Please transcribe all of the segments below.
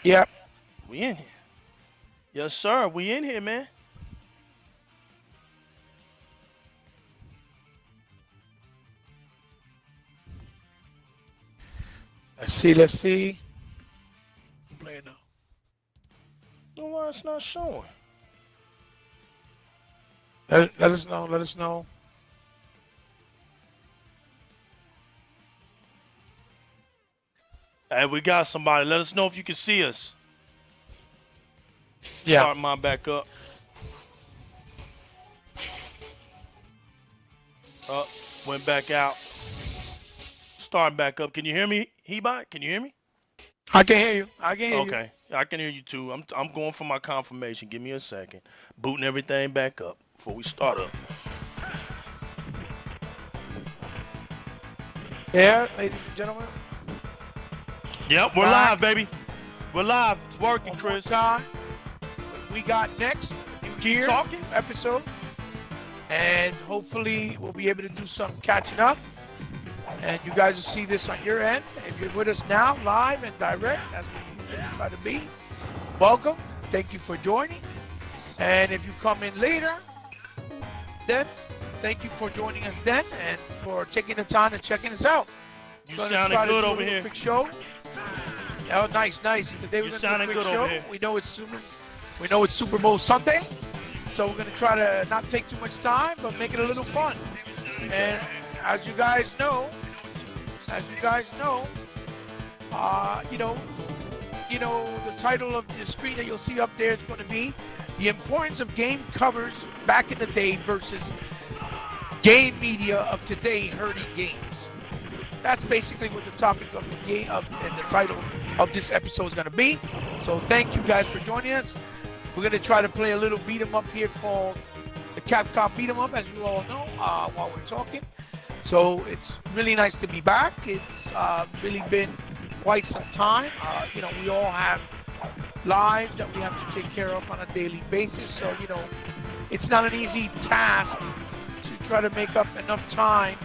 Yep. We in here. Yes, sir. We in here, man. Let's see. Let's see. I'm playing now. No, why it's not showing? Let us know. Let us know. Hey, we got somebody. Let us know if you can see us. Yeah. Start mine back up. Up. Went back out. Start back up. Can you hear me, Hebot? Can you hear me? I can hear you. I can hear you. Okay. I can hear you too. I'm going for my confirmation. Give me a second. Booting everything back up before we start up. Yeah, ladies and gentlemen. Yep, we're live, baby. We're live. It's working, One more Chris. time. We got next new year talking. episode, and hopefully we'll be able to do some catching up. And you guys will see this on your end. If you're with us now, live and direct, as we usually try to be, welcome. Thank you for joining. And if you come in later, then thank you for joining us then and for taking the time to checking us out. You sounding good over here. Quick show. Oh, nice. Today we're gonna do a quick show. We know it's Super Bowl Sunday, so we're gonna try to not take too much time, but make it a little fun. And as you guys know, the title of the screen that you'll see up there is going to be "The Importance of Game Covers Back in the Day versus Game Media of Today Hurting Games." That's basically what the topic of the game and the title of this episode is going to be. So thank you guys for joining us. We're going to try to play a little beat 'em up here called the Capcom beat 'em up, as you all know, while we're talking. So it's really nice to be back. It's really been quite some time. We all have lives that we have to take care of on a daily basis. So, it's not an easy task to try to make up enough time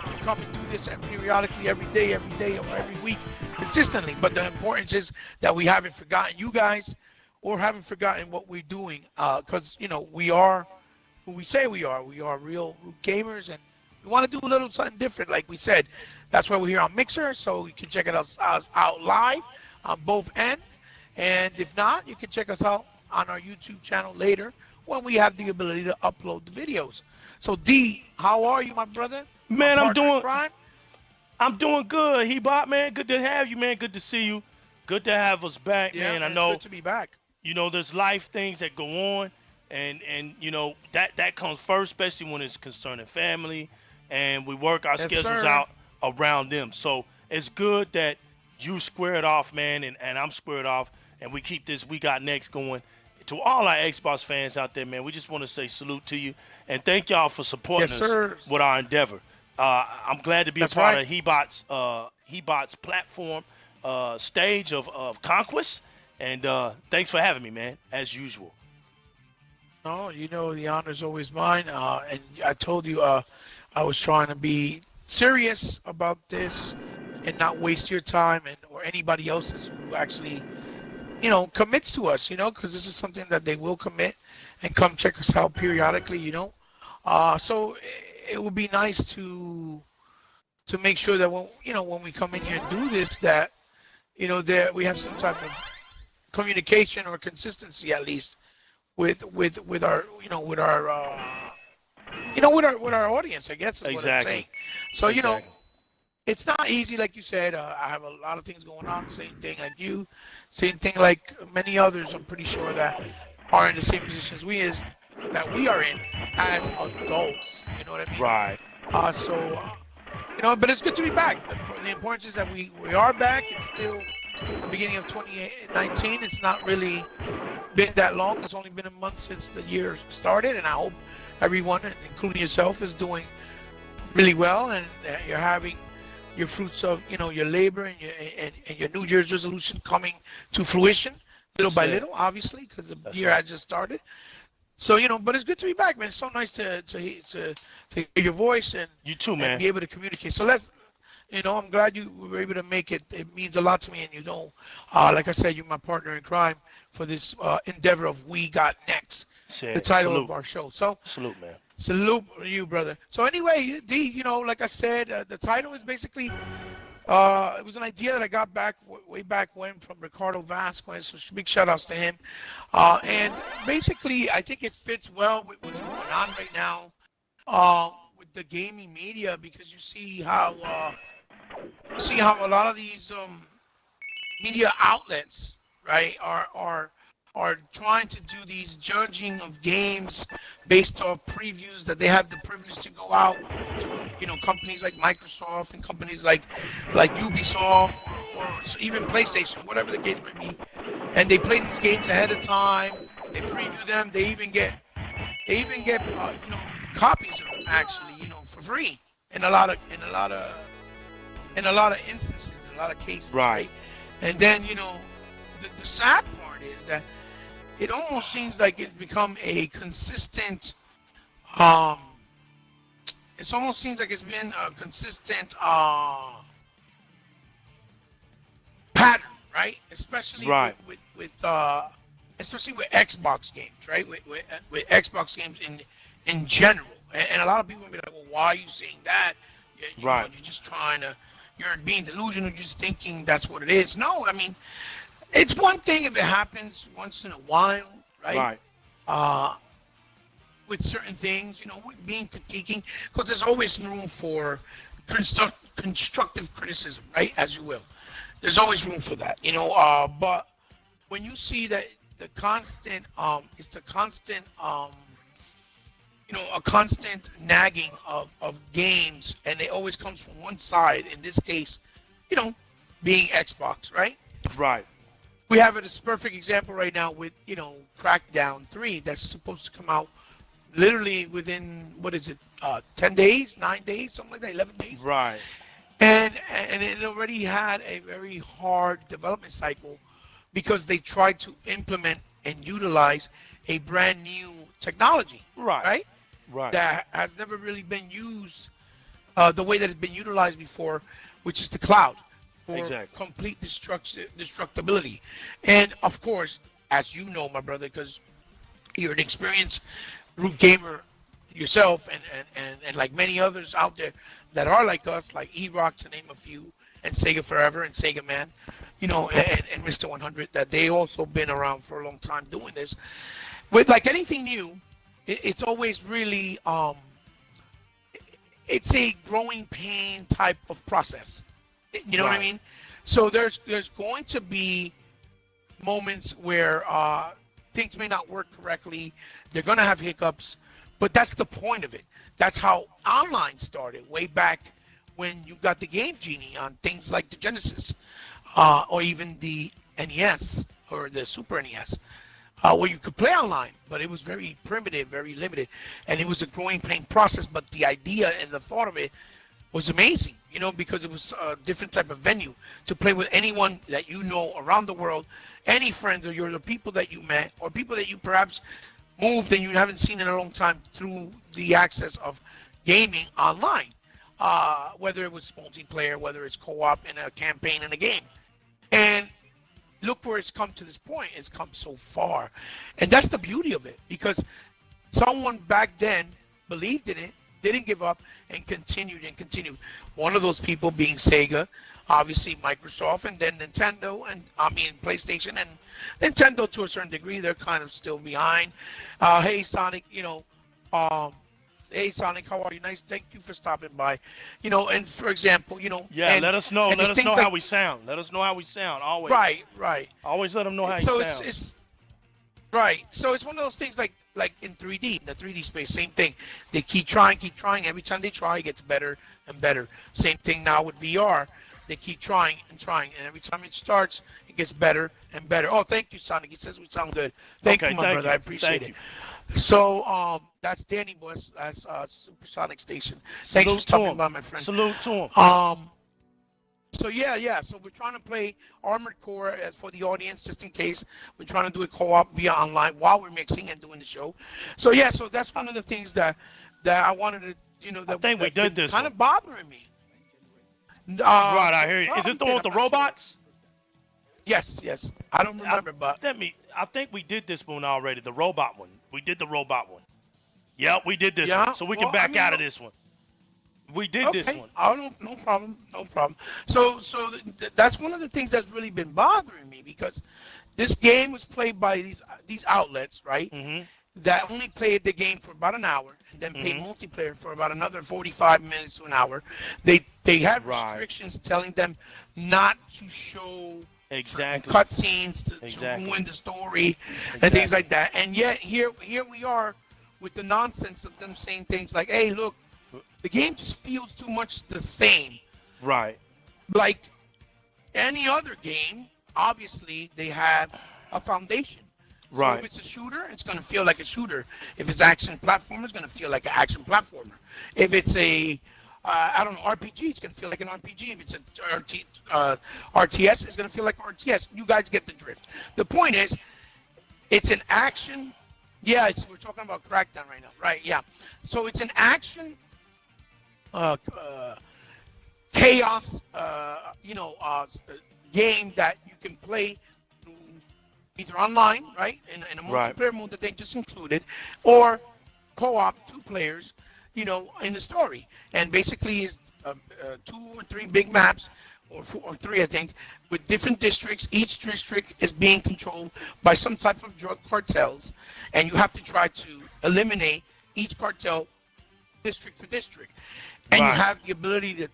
to come and do this periodically every day or every week consistently. But the importance is that we haven't forgotten you guys or haven't forgotten what we're doing. Because, we are who we say we are. We are real gamers, and we want to do a little something different, like we said. That's why we're here on Mixer, so you can check us out live on both ends. And if not, you can check us out on our YouTube channel later when we have the ability to upload the videos. So, D, how are you, my brother? Man, I'm doing good. Hebot, man, good to have you, man. Good to see you. Good to have us back, man. I know. It's good to be back. There's life things that go on, and that comes first, especially when it's concerning family, and we work our schedules out around them. So it's good that you squared off, man, and I'm squared off, and we keep this We Got Next going. To all our Xbox fans out there, man, we just want to say salute to you and thank y'all for supporting us with our endeavor. I'm glad to be a part of Hebot's platform stage of conquest, and thanks for having me, man, as usual. No, the honor's always mine. And I told you I was trying to be serious about this and not waste your time or anybody else's who actually, commits to us, because this is something that they will commit and come check us out periodically, So it would be nice to make sure that when we come in here and do this, that, that we have some type of communication or consistency at least with our audience, I guess is what I'm saying. So, it's not easy, like you said. I have a lot of things going on. Same thing like you. Same thing like many others, I'm pretty sure, that are in the same position as we are in as adults. You know what I mean? Right. But it's good to be back. The importance is that we are back. It's still the beginning of 2019. It's not really been that long. It's only been a month since the year started, and I hope everyone, including yourself, is doing really well, and you're having your fruits of your labor and your New Year's resolution coming to fruition little by little, obviously, because the year had just started. So but it's good to be back, man. It's so nice to hear your voice and you too, man. And be able to communicate. So let's I'm glad you were able to make it. It means a lot to me, and like I said, you're my partner in crime for this endeavor of We Got Next, the title Salute. of our show. So, Salute, man. salute you, brother. So anyway, D, like I said, the title is basically, it was an idea that I got way back when from Ricardo Vasquez. So big shout outs to him. And basically, I think it fits well with what's going on right now with the gaming media, because you see how a lot of these media outlets, right, are trying to do these judging of games based off previews that they have the privilege to go out to, companies like Microsoft and companies like Ubisoft or even PlayStation, whatever the case may be, and they play these games ahead of time. They preview them. They even get copies of them actually, for free in a lot of instances, in a lot of cases, right? And then the sad part is that it almost seems like it's become a consistent. It almost seems like it's been a consistent pattern, right? Especially especially with Xbox games, right? With Xbox games in general, and a lot of people will be like, "Well, why are you saying that? You're just you're being delusional, just thinking that's what it is." No, I mean, it's one thing if it happens once in a while, right? With certain things, with being critiquing, because there's always room for constructive criticism, right? As you will. There's always room for that, but when you see that a constant nagging of games, and it always comes from one side, in this case, being Xbox, right? Right. We have it as a perfect example right now with, Crackdown 3 that's supposed to come out literally within, 10 days, 9 days, something like that, 11 days. Right. And it already had a very hard development cycle because they tried to implement and utilize a brand new technology. Right? That has never really been used the way that it's been utilized before, which is the cloud for complete destructibility. And of course, as you know, my brother, because you're an experienced root gamer yourself, and like many others out there that are like us, like E-Rock to name a few, and Sega Forever and Sega Man, and Mr. 100, that they also been around for a long time doing this. With like anything new, it's always really it's a growing pain type of process. You know what I mean? So there's going to be moments where things may not work correctly. They're going to have hiccups, but that's the point of it. That's how online started way back when you got the Game Genie on things like the Genesis or even the NES or the Super NES, where you could play online, but it was very primitive, very limited, and it was a growing pain process. But the idea and the thought of it was amazing, because it was a different type of venue to play with anyone that you know around the world, any friends of yours, or people that you met, or people that you perhaps moved and you haven't seen in a long time, through the access of gaming online, whether it was multiplayer, whether it's co-op in a campaign in a game. And look where it's come to this point. It's come so far. And that's the beauty of it, because someone back then believed in it, didn't give up, and continued and continued. One of those people being Sega, obviously Microsoft, and then Nintendo, and PlayStation and Nintendo to a certain degree. They're kind of still behind. Hey Sonic, hey Sonic, how are you? Nice, thank you for stopping by. And for example, Yeah, let us know. Let us know like, how we sound. Let us know how we sound. Always. Right. Always let them know how you sound. It's right. So it's one of those things like in 3D, in the 3D space, same thing. They keep trying. Every time they try, it gets better and better. Same thing now with VR. They keep trying, and every time it starts, it gets better and better. Oh, thank you, Sonic. He says we sound good. Thank you, my brother. I appreciate it. So that's Danny Boss. That's Supersonic Station. Thanks for stopping by, my friend. Salute to him. So yeah. So we're trying to play Armored Core as for the audience, just in case. We're trying to do it co-op via online while we're mixing and doing the show. So yeah, so that's one of the things that I wanted to, I think we did this kind of bothering me. Right, I hear you. Is this the one with the robots? Yes, yes. I don't remember, but I think we did this one already. The robot one. We did the robot one. Yep, we did this one. So we can back out of this one. We did this one. Oh, no problem, no problem. So that's one of the things that's really been bothering me, because this game was played by these outlets, right? Mm-hmm. That only played the game for about an hour and then played multiplayer for about another 45 minutes to an hour. They had restrictions telling them not to show cutscenes to ruin the story and things like that. And yet here we are with the nonsense of them saying things like, "Hey, look, the game just feels too much the same." Right. Like any other game, obviously they have a foundation. Right. So if it's a shooter, it's going to feel like a shooter. If it's action platformer, it's going to feel like an action platformer. If it's a RPG, it's going to feel like an RPG. If it's a RTS, it's going to feel like RTS. You guys get the drift. The point is, it's an action. Yeah, we're talking about Crackdown right now, right? Yeah. So it's an action, chaos, game that you can play either online, right, in a multiplayer mode that they just included, or co-op, 2 players, in the story. And basically is 2 or 3 big maps, or 4 or 3, I think, with different districts. Each district is being controlled by some type of drug cartels, and you have to try to eliminate each cartel district for district. And you have the ability to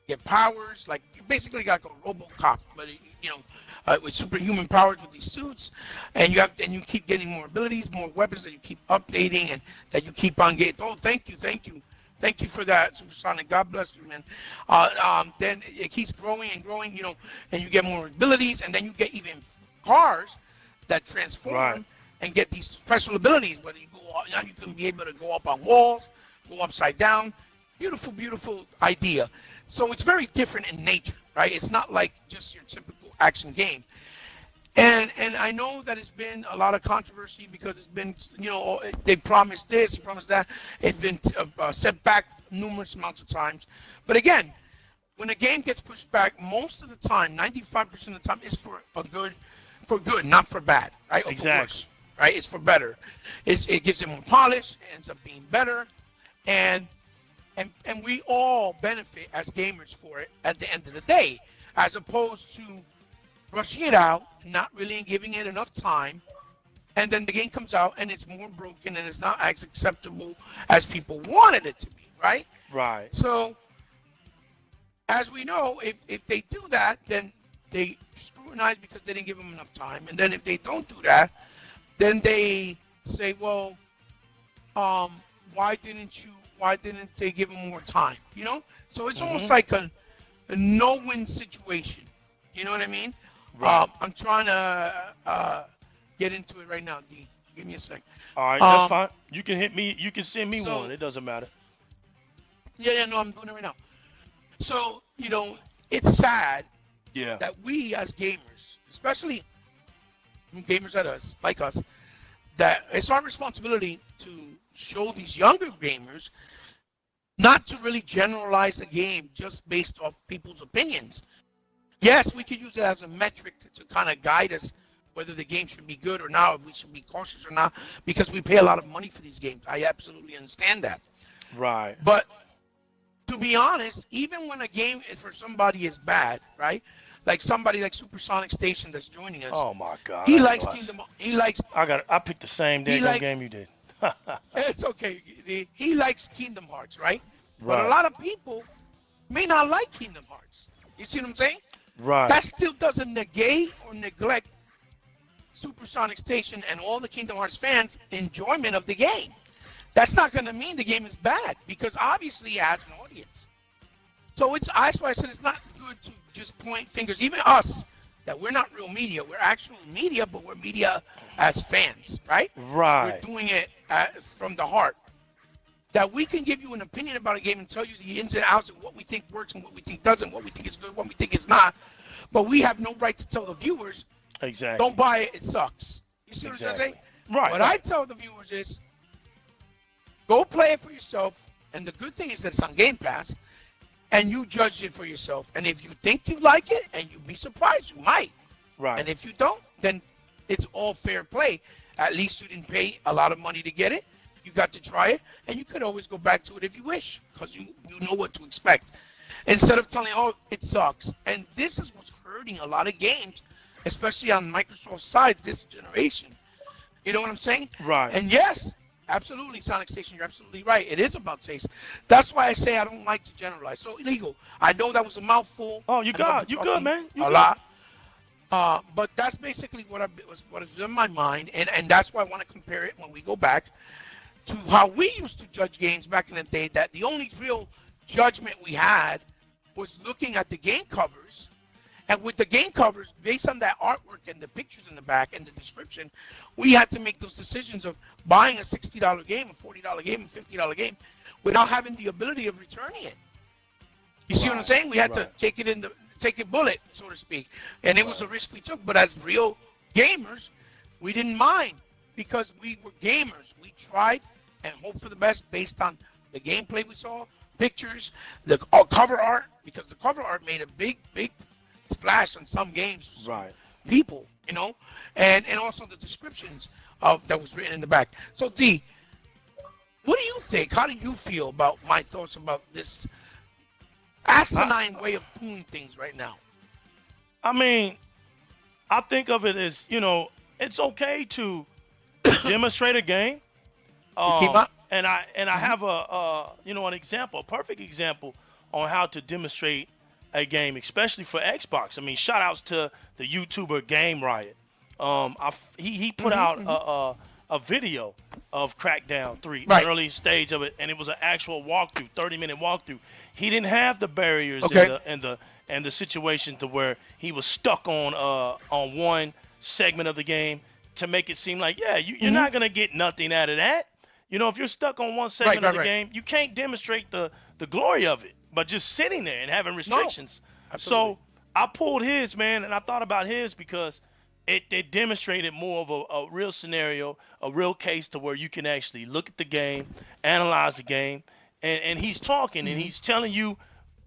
get powers, like you basically got like a RoboCop, but with superhuman powers with these suits, and you keep getting more abilities, more weapons that you keep updating, and that you keep on getting. Oh, thank you for that, Supersonic. God bless you, man. Then it keeps growing and growing, and you get more abilities, and then you get even cars that transform and get these special abilities. Whether you you can be able to go up on walls, go upside down. Beautiful, beautiful idea. So it's very different in nature, right? It's not like just your typical action game. And I know that it's been a lot of controversy because it's been, they promised this, they promised that. It's been set back numerous amounts of times. But again, when a game gets pushed back, most of the time, 95% of the time, it's for good, not for bad, right? Or for worse, right? It's for better. It gives it more polish, it ends up being better, and we all benefit as gamers for it at the end of the day, as opposed to rushing it out, not really giving it enough time, and then the game comes out and it's more broken and it's not as acceptable as people wanted it to be, right? Right. So, as we know, if they do that, then they scrutinize because they didn't give them enough time. And then if they don't do that, then they say, well, why didn't they give them more time? So it's almost like a no-win situation. You know what I mean? Right. I'm trying to get into it right now, D. Give me a sec. All right, that's fine. You can hit me. You can send me one. It doesn't matter. Yeah, no, I'm doing it right now. So, it's sad that we as gamers, especially gamers like us, that it's our responsibility to show these younger gamers not to really generalize the game just based off people's opinions. Yes, we could use it as a metric to kind of guide us whether the game should be good or not, or we should be cautious or not, because we pay a lot of money for these games. I absolutely understand that. Right. But to be honest, even when a game for somebody is bad, right? Like somebody like Supersonic Station that's joining us. Oh my God. He likes Kingdom. He likes. I picked the same damn game you did. It's okay. He likes Kingdom Hearts, right? But a lot of people may not like Kingdom Hearts. You see what I'm saying? Right. That still doesn't negate or neglect Supersonic Station and all the Kingdom Hearts fans' enjoyment of the game. That's not going to mean the game is bad, because obviously it has an audience. So that's why I said it's not good to just point fingers. Even us, that we're not real media. We're actual media, but we're media as fans, right? Right. We're doing it from the heart. That we can give you an opinion about a game and tell you the ins and outs and what we think works and what we think doesn't, what we think is good, what we think is not. But we have no right to tell the viewers, don't buy it, it sucks. You see what I'm saying? Right. What I tell the viewers is, go play it for yourself. And the good thing is that it's on Game Pass. and you judge it for yourself. And if you think you like it, and you'd be surprised, you might. Right. And if you don't, then it's all fair play. At least you didn't pay a lot of money to get it. You got to try it, and you could always go back to it if you wish, because you know what to expect. Instead of telling, oh, it sucks. And this is what's hurting a lot of games, especially on Microsoft's side this generation. You know what I'm saying? Right. And yes, absolutely, Sonic Station, you're absolutely right. It is about taste. That's why I say I don't like to generalize. So, illegal. I know that was a mouthful. Oh, you good, man. You a good. lot. But that's basically what is in my mind, and that's why I want to compare it when we go back to how we used to judge games back in the day. That the only real judgment we had was looking at the game covers. And with the game covers, based on that artwork and the pictures in the back and the description, we had to make those decisions of buying a $60 game, a $40 game, a $50 game, without having the ability of returning it. You see what I'm saying? We had to take it bullet, so to speak. And it was a risk we took. But as real gamers, we didn't mind because we were gamers. We tried and hoped for the best based on the gameplay we saw, pictures, the cover art, because the cover art made a big splash on some games, right? People, you know, and also the descriptions of that was written in the back. So, D, what do you think? How do you feel about my thoughts about this asinine way of doing things right now? I mean, I think of it as, you know, it's okay to demonstrate a game. And I have an example, a perfect example on how to demonstrate a game, especially for Xbox. I mean, shout outs to the YouTuber Game Riot. He put out a video of Crackdown 3, right. An early stage of it, and it was an actual walkthrough, 30-minute walkthrough. He didn't have the barriers and the situation to where he was stuck on one segment of the game to make it seem like, you're not gonna get nothing out of that. You know, if you're stuck on one segment of the game, you can't demonstrate the glory of it, but just sitting there and having restrictions. No, so I pulled his, man, and I thought about his because it demonstrated more of a real scenario, a real case to where you can actually look at the game, analyze the game, and he's talking and he's telling you,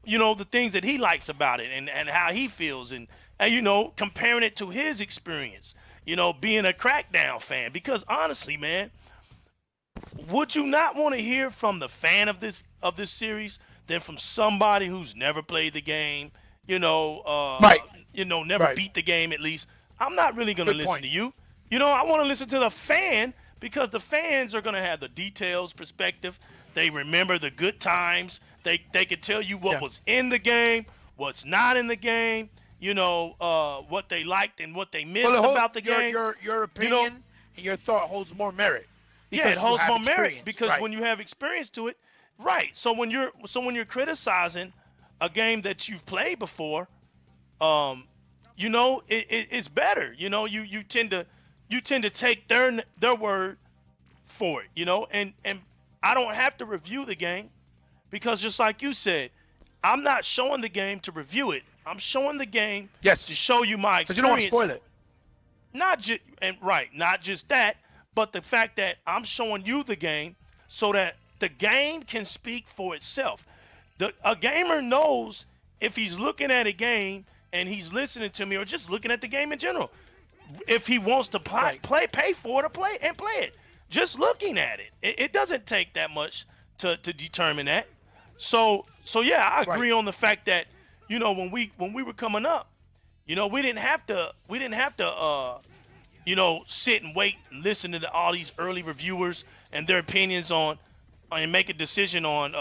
you know, the things that he likes about it and how he feels and you know, comparing it to his experience, you know, being a Crackdown fan. Because honestly, man, would you not want to hear from the fan of this series than from somebody who's never played the game, you know, never beat the game at least? I'm not really going to listen to you. You know, I want to listen to the fan because the fans are going to have the details, perspective. They remember the good times. They can tell you what was in the game, what's not in the game, you know, what they liked and what they missed about the game. Your opinion and your thought holds more merit. Yeah, it holds more merit because when you have experience to it, right. So when you're criticizing a game that you've played before, you know, it's better. You know, you tend to take their word for it, you know, and I don't have to review the game because just like you said, I'm not showing the game to review it. I'm showing the game to show you my experience. Because you don't want to spoil it. Not just that, but the fact that I'm showing you the game so that the game can speak for itself. A gamer knows if he's looking at a game and he's listening to me or just looking at the game in general, if he wants to pay for it or play it. Just looking at it. It doesn't take that much to determine that. So yeah, I agree on the fact that, you know, when we were coming up, you know, we didn't have to you know, sit and wait and listen to all these early reviewers and their opinions on and make a decision on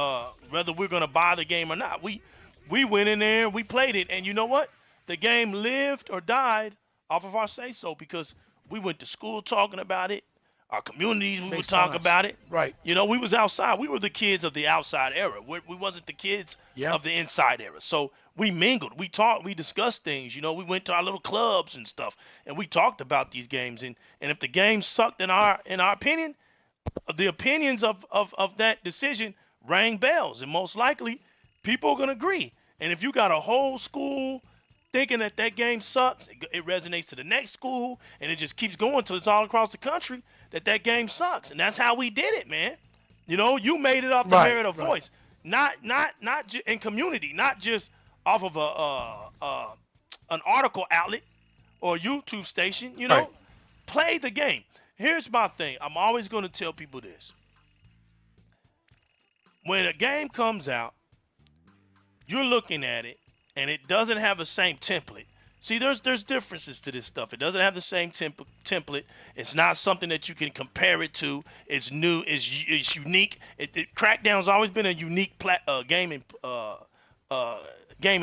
whether we're going to buy the game or not. We went in there, we played it, and you know what? The game lived or died off of our say-so because we went to school talking about it. Our communities, we would talk about it. Right. You know, we was outside. We were the kids of the outside era. We wasn't the kids of the inside era. So we mingled. We talked. We discussed things. You know, we went to our little clubs and stuff, and we talked about these games. And if the game sucked in our opinion, the opinions of that decision rang bells. And most likely, people are going to agree. And if you got a whole school thinking that game sucks, it resonates to the next school, and it just keeps going till it's all across the country that game sucks. And that's how we did it, man. You know, you made it off the merit of voice. in community, not just off of an article outlet or YouTube station. You know, Right. play the game. Here's my thing. I'm always going to tell people this. When a game comes out, you're looking at it, and it doesn't have the same template. See, there's differences to this stuff. It doesn't have the same template. It's not something that you can compare it to. It's new. It's unique. Crackdown's always been a unique gaming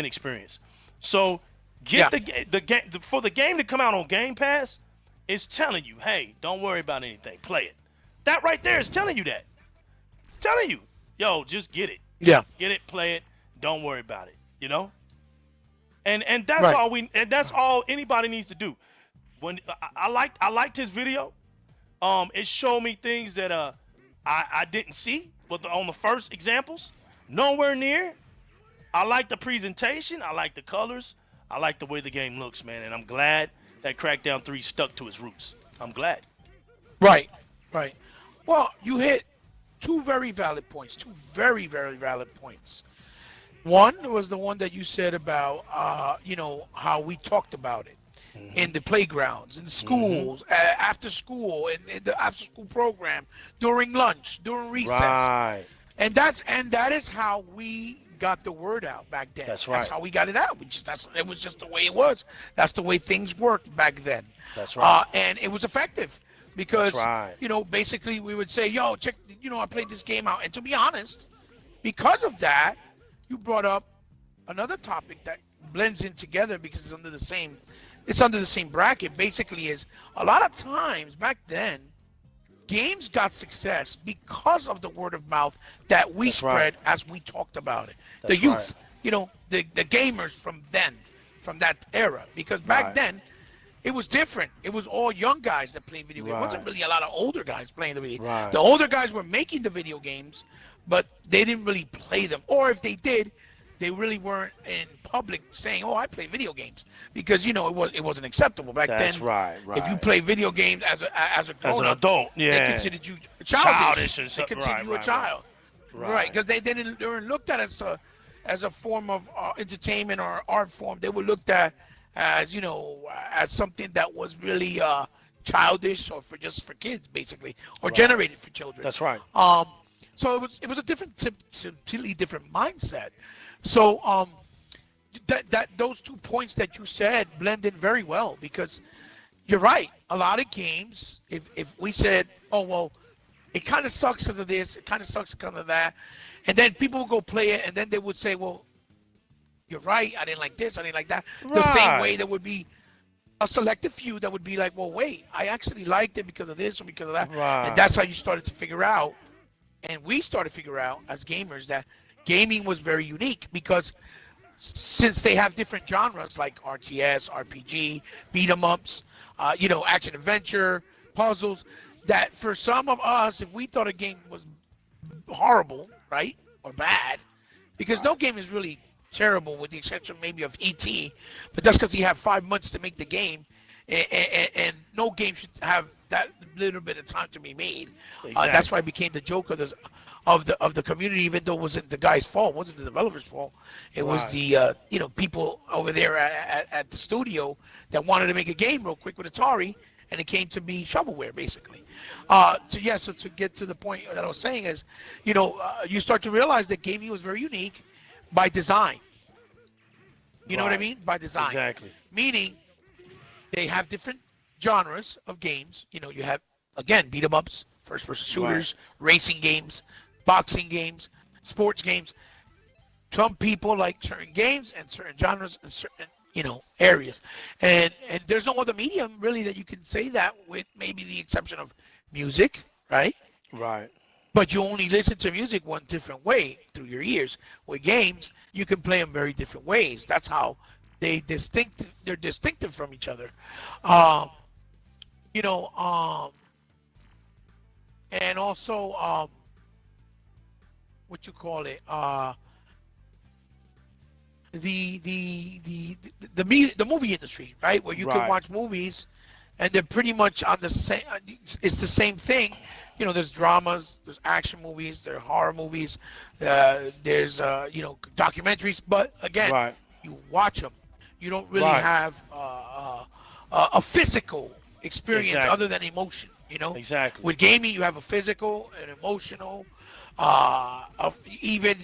experience. So get the game for the game to come out on Game Pass. It's telling you, hey, don't worry about anything. Play it. That right there is telling you that. It's telling you, yo, just get it. Yeah. Get it. Play it. Don't worry about it. You know. And that's Right. that's all anybody needs to do. When I liked his video. It showed me things that I didn't see, but on the first examples, nowhere near. I like the presentation, I like the colors, I like the way the game looks, man, and I'm glad that Crackdown 3 stuck to its roots. I'm glad. Right. Right. Well, you hit two very valid points. Two very, very valid points. One was the one that you said about, how we talked about it in the playgrounds, in the schools, after school, in the after school program, during lunch, during recess. Right. And that is how we got the word out back then. That's right. That's how we got it out. It was just the way it was. That's the way things worked back then. That's right. And it was effective because, That's right. basically we would say, yo, check, I played this game out. And to be honest, because of that, you brought up another topic that blends in together because it's under the same bracket. Basically, is a lot of times back then, games got success because of the word of mouth that we spread as we talked about it. The youth, the gamers from that era. Because back then, it was different. It was all young guys that played video games. It wasn't really a lot of older guys playing the video games. Right. The older guys were making the video games, but they didn't really play them. Or if they did, they really weren't in public saying, "Oh, I play video games," because it wasn't acceptable back then. That's right. If you play video games as a grown up, adult, they considered you childish. They considered you a child, right? Because they weren't looked at as a form of entertainment or art form. They were looked at as as something that was really childish or just for kids, basically, or generated for children. That's right. So it was a completely different mindset. So that those 2 points that you said blend in very well because you're right. A lot of games, if we said, oh well, it kind of sucks because of this, it kind of sucks because of that, and then people would go play it, and then they would say, well, you're right, I didn't like this, I didn't like that. Right. The same way there would be a selected few that would be like, well, wait, I actually liked it because of this or because of that. Right. And that's how you started to figure out, and we started to figure out as gamers that gaming was very unique because since they have different genres like RTS, RPG, beat 'em ups, action adventure, puzzles, that for some of us, if we thought a game was horrible, right, or bad, because no game is really terrible with the exception maybe of E.T., but that's because he had 5 months to make the game, and no game should have that little bit of time to be made. Exactly. That's why it became the joke of the community, even though it wasn't the guy's fault, it wasn't the developer's fault. It was the people over there at the studio that wanted to make a game real quick with Atari, and it came to be shovelware basically. So to get to the point that I was saying is, you start to realize that gaming was very unique by design. You know what I mean? By design. Exactly. Meaning they have different genres of games. You have, again, beat 'em ups, first person shooters, racing games, boxing games, sports games. Some people like certain games and certain genres and certain areas, and there's no other medium really that you can say that with, maybe the exception of music, right? Right. But you only listen to music one different way through your ears. With games, you can play them very different ways. That's how they're distinctive from each other. And also, what you call it? The movie industry, right? Where you can watch movies, and they're pretty much on the same. It's the same thing, there's dramas, there's action movies, there are horror movies, there's documentaries. But again, Right. you watch them. You don't really Right. have a physical experience Exactly. other than emotion. Exactly. With gaming, you have a physical, an emotional, even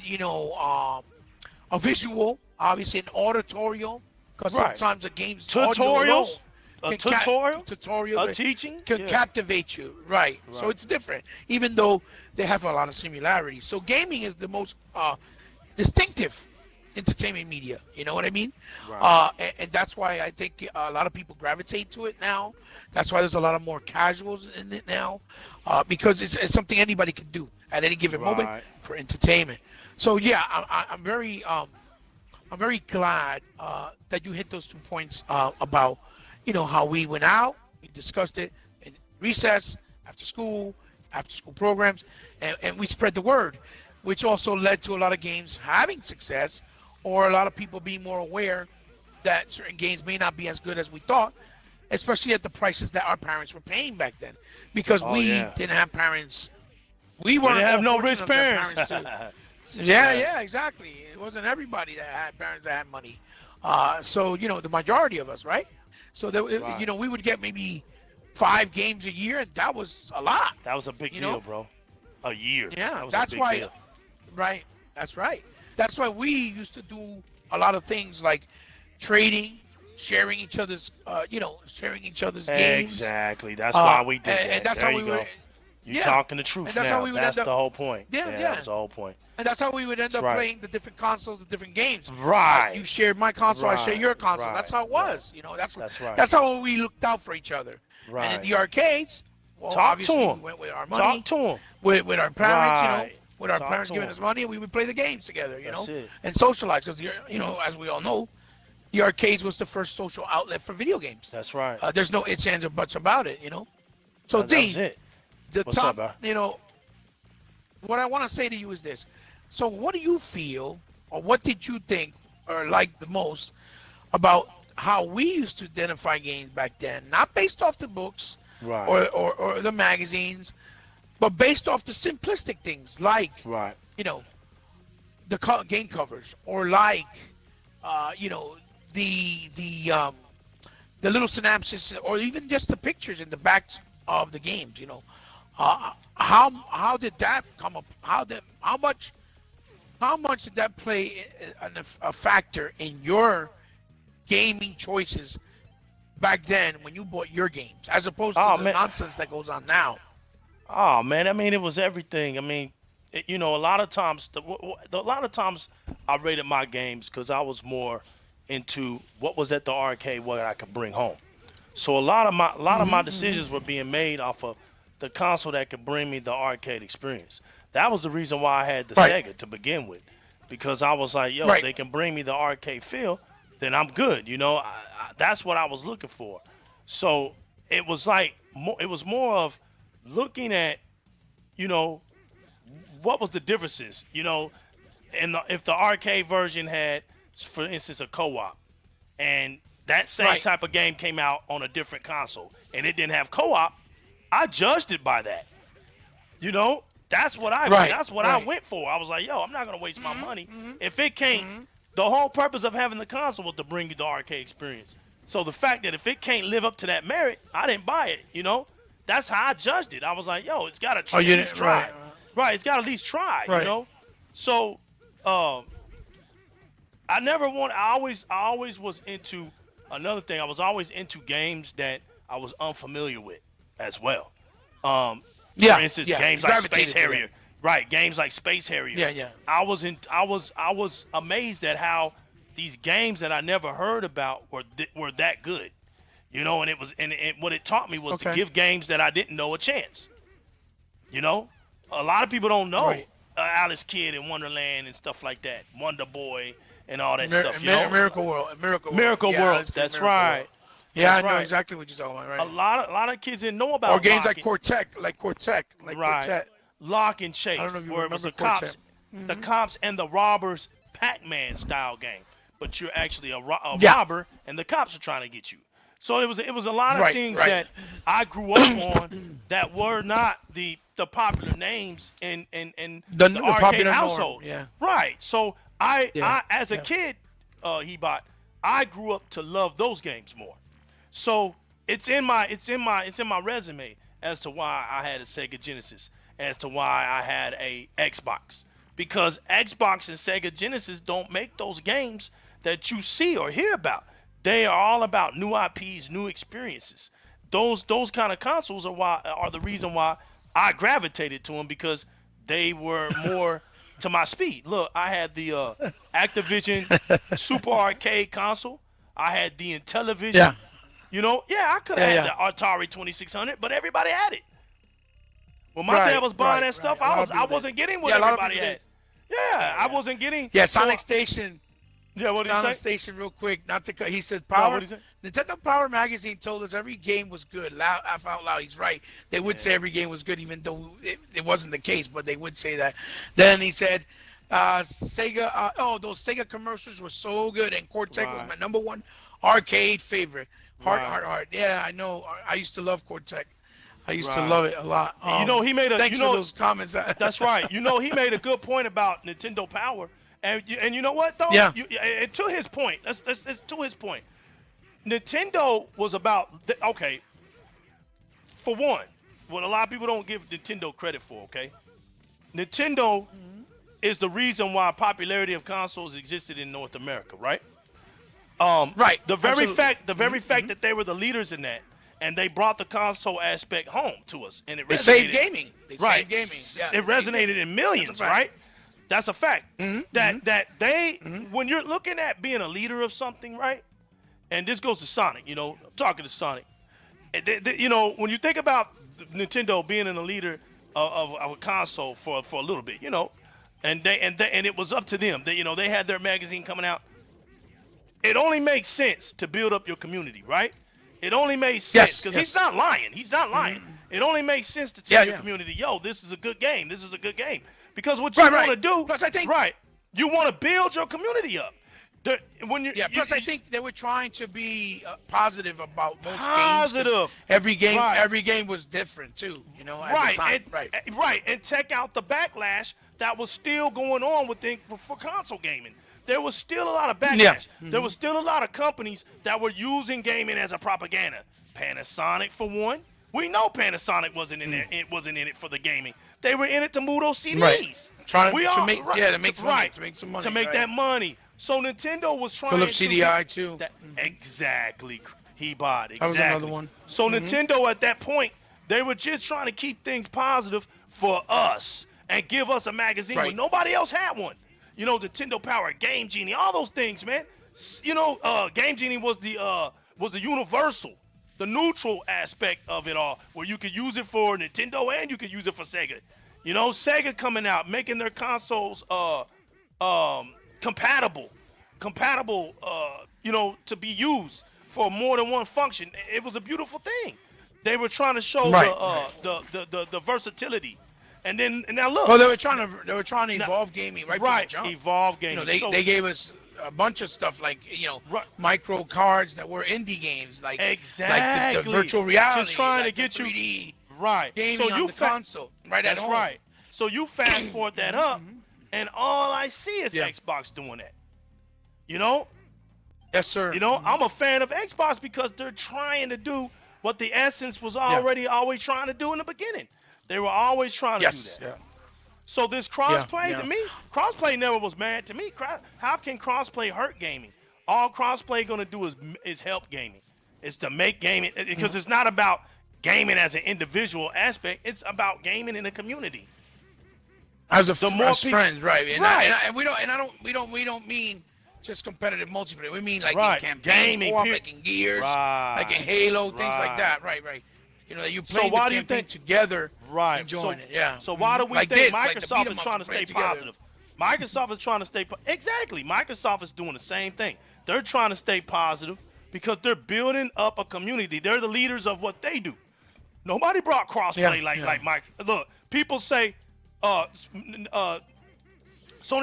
a visual, obviously an auditorial, because Right. sometimes a game's audio alone Tutorials. A can tutorial. A that teaching. can Yeah. captivate you, right? So Right. it's different, even though they have a lot of similarities. So gaming is the most distinctive entertainment media. You know what I mean? Right. And that's why I think a lot of people gravitate to it now. That's why there's a lot of more casuals in it now, because it's something anybody can do at any given moment Right. for entertainment. So yeah, I'm very glad that you hit those 2 points about how we went out, we discussed it in recess, after school programs, and we spread the word, which also led to a lot of games having success, or a lot of people being more aware that certain games may not be as good as we thought, especially at the prices that our parents were paying back then, because Oh we yeah. didn't have parents. We We weren't didn't have all no fortunate rich enough to have parents. parents too. Yeah, Right. yeah, exactly. It wasn't everybody that had parents that had money. So the majority of us, right? So that Right. we would get maybe 5 games a year, and that was a lot. That was a big You deal, know? bro. A year. Yeah, That was a that's big why. deal. Right. That's right. That's why we used to do a lot of things like trading, sharing each other's, sharing each other's games. Exactly. That's why we did And that. that's There how you we go. were. You Yeah, talking the truth and that's how now. we would That's end up. the whole point. Yeah, Yeah, yeah. that was the whole point. And that's how we would end That's up right. playing the different consoles, the different games. You Right. share my console, I share Right. your console. That's Right. how it Right. was. That's That's right. that's how we looked out for each other. And in Right. the arcades, well, Talk to obviously we him. went with our Talk money, to him. with our parents, Right. with our Talk parents to giving him. us money, and we would play the games together, That's it. and socialize. Because as we all know, the arcades was the first social outlet for video games. That's right. There's no ifs, ands, or buts about it. So That was D, it. the What's top, up, bro? what I want to say to you is this. So what do you feel, or what did you think, or like the most about how we used to identify games back then? Not based off the books Right. or the magazines, but based off the simplistic things like, Right. the game covers, or like, the little synopsis, or even just the pictures in the backs of the games. How did that come up? How much did that play a factor in your gaming choices back then when you bought your games, as opposed to Oh the man. nonsense that goes on now? Oh man. I mean, it was everything. I mean, a lot of times, I rated my games because I was more into what was at the arcade, what I could bring home. So a lot of my decisions were being made off of the console that could bring me the arcade experience. That was the reason why I had the Right. Sega to begin with, because I was like, yo, if Right. they can bring me the arcade feel, then I'm good. That's what I was looking for. So it was like it was more of looking at, you know, what was the differences, and if the arcade version had, for instance, a co-op, and that same Right. type of game came out on a different console and it didn't have co-op, I judged it by that. That's what Right, that's what I right. went for. I was like, yo, I'm not gonna waste my money mhm, if it can't. mhm. The whole purpose of having the console was to bring you the arcade experience. So the fact that if it can't live up to that merit, I didn't buy it. That's how I judged it. I was like, yo, it's got to Oh, at you least didn't, try. right? Right, it's got to at least try. Right. So, I never want. I always was into another thing. I was always into games that I was unfamiliar with as well. Yeah. For instance, yeah. games you like gravitated Space to that. Harrier. Right, games like Space Harrier. Yeah, yeah. I was amazed at how these games that I never heard about were that good. And it was and what it taught me was to Okay. give games that I didn't know a chance. A lot of people don't know Right. Alice Kid in Wonderland and stuff like that, Wonder Boy and all that Mir- stuff. Miracle World. Miracle World. Miracle Yeah, World. let's do That's Miracle right. World. Yeah, That's I know right. exactly what you're talking about. A Right. lot of kids didn't know about Or games like Lock Cortec, Right. Quartet. Lock and Chase, I don't know if you where it was remember the cops, Quartet. the cops and the robbers Pac-Man style game, but you're actually a Yeah. robber and the cops are trying to get you. So it was a lot of things that I grew up on that were not the popular names in the arcade household. Yeah. Right. So I as a kid, I grew up to love those games more. So it's in my resume as to why I had a Sega Genesis, as to why I had a Xbox. Because Xbox and Sega Genesis don't make those games that you see or hear about. They are all about new IPs, new experiences. Those kind of consoles are the reason why I gravitated to them, because they were more to my speed. Look, I had the Activision Super Arcade console. I had the Intellivision. Yeah. You know, I could have had the Atari 2600, but everybody had it. When my dad was buying that stuff, I wasn't getting what everybody had. I wasn't getting. Yeah, Sonic Station. Yeah, what did he say? Sonic Station, real quick. Not to cut. He said Power. What did he say? Nintendo Power Magazine told us every game was good. Laugh out loud. He's right. They would say every game was good, even though it wasn't the case, but they would say that. Then he said, Sega. Those Sega commercials were so good, and Cortex was my #1 arcade favorite. Heart. Yeah, I know. I used to love Cortex. I used to love it a lot. You know, he made a. Thanks for those comments. That's right. You know, he made a good point about Nintendo Power. And you know what though? Yeah. And to his point, that's to his point. Nintendo was about okay. For one, what a lot of people don't give Nintendo credit for. Okay, Nintendo is the reason why popularity of consoles existed in North America, right? Right. The very fact that they were the leaders in that, and they brought the console aspect home to us, and it resonated. They saved gaming. Saved gaming. Yeah, it resonated in millions, right? That's a fact. That they, when you're looking at being a leader of something, right? And this goes to Sonic, you know, I'm talking to Sonic. You know, when you think about Nintendo being a leader of a console for a little bit, you know, and it was up to them. They, you know, they had their magazine coming out. It only makes sense to build up your community, right? It only makes sense because he's not lying. He's not lying. It only makes sense to tell your community, yo, this is a good game. This is a good game. Because what you want to do, plus I think, you want to build your community up. Plus I think they were trying to be positive about most games. Every game was different too, you know, at the time. And check out the backlash that was still going on for console gaming. There was still a lot of backlash. There was still a lot of companies that were using gaming as a propaganda. Panasonic, for one. We know Panasonic wasn't in there. It wasn't in it for the gaming. They were in it to move those CDs. Trying to make some money. To make that money. So Nintendo was trying Philips CDI too. Exactly. He bought. Exactly. That was another one. So Nintendo at that point, they were just trying to keep things positive for us and give us a magazine when nobody else had one. You know, Nintendo Power, Game Genie, all those things, man. You know, Game Genie was the universal, the neutral aspect of it all, where you could use it for Nintendo and you could use it for Sega. You know, Sega coming out, making their consoles compatible, you know, to be used for more than one function. It was a beautiful thing. They were trying to show the versatility. And now look. Well, they were trying to evolve gaming from the jump. Evolve gaming. You know, they gave us a bunch of stuff like, you know, micro cards that were indie games, like the virtual reality, just trying like to get 3D you gaming on the console at home. That's right. So you fast forward that up, and all I see is Xbox doing that. You know? Yes, sir. You know, I'm a fan of Xbox because they're trying to do what the essence was always trying to do in the beginning. They were always trying to do that. Yeah. So this crossplay to me, crossplay never was mad to me. How can crossplay hurt gaming? All crossplay gonna do is help gaming. It's to make gaming, because it's not about gaming as an individual aspect. It's about gaming in the community. As friends, right? And we don't mean just competitive multiplayer. We mean like in campaigns, like in Gears, like in Halo, things like that. Right. You know, you play the campaign together, enjoying it. Yeah. So why do we think Microsoft is trying to stay positive? Microsoft is trying to stay exactly. Microsoft is doing the same thing. They're trying to stay positive because they're building up a community. They're the leaders of what they do. Nobody brought crossplay like Mike. Look, people say, Sony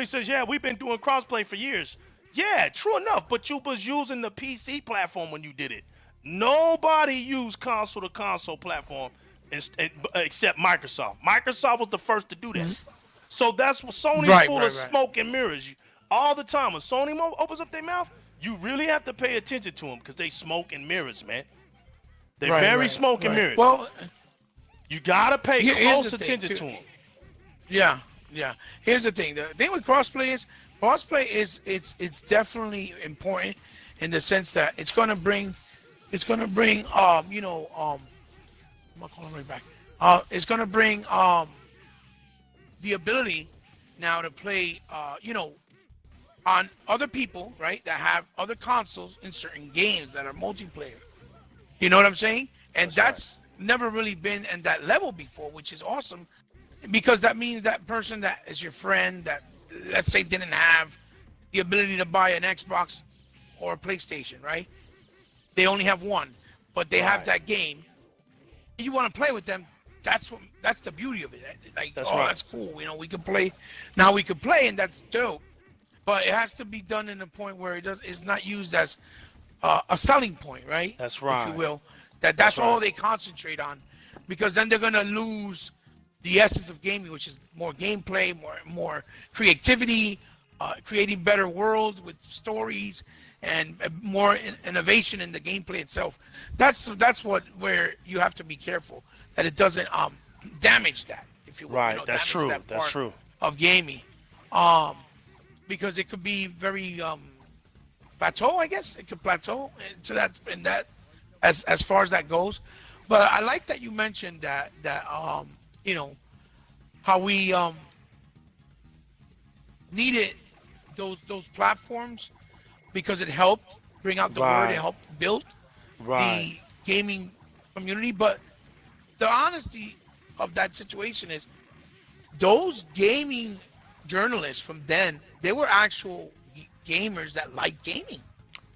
says, yeah, we've been doing crossplay for years. Yeah, true enough, but you was using the PC platform when you did it. Nobody used console to console platform except Microsoft. Microsoft was the first to do that. So that's what Sony's full of smoke and mirrors all the time. When Sony opens up their mouth, you really have to pay attention to them because they smoke and mirrors, man. They're very smoke and mirrors. Well, you gotta pay close attention to them. Yeah. Here's the thing. The thing with crossplay is it's definitely important in the sense that it's gonna bring I'm gonna call him right back. It's gonna bring the ability now to play on other people, right, that have other consoles in certain games that are multiplayer. You know what I'm saying? And that's never really been in that level before, which is awesome, because that means that person that is your friend that, let's say, didn't have the ability to buy an Xbox or a PlayStation, right? They only have one, but they have that game. You want to play with them. That's the beauty of it. Like, that's cool. We can play. Now we can play, and that's dope. But it has to be done in a point where it's not used as a selling point, right? That's right. If you will. That's all they concentrate on, because then they're gonna lose the essence of gaming, which is more gameplay, more creativity, creating better worlds with stories, and more innovation in the gameplay itself. That's where you have to be careful that it doesn't damage that, if you will. Right. That's true. That's true. Of gaming, because it could be very plateau. I guess it could plateau into that as far as that goes. But I like that you mentioned that how we needed those platforms, because it helped bring out the word, it helped build the gaming community. But the honesty of that situation is, those gaming journalists from then, they were actual gamers that liked gaming.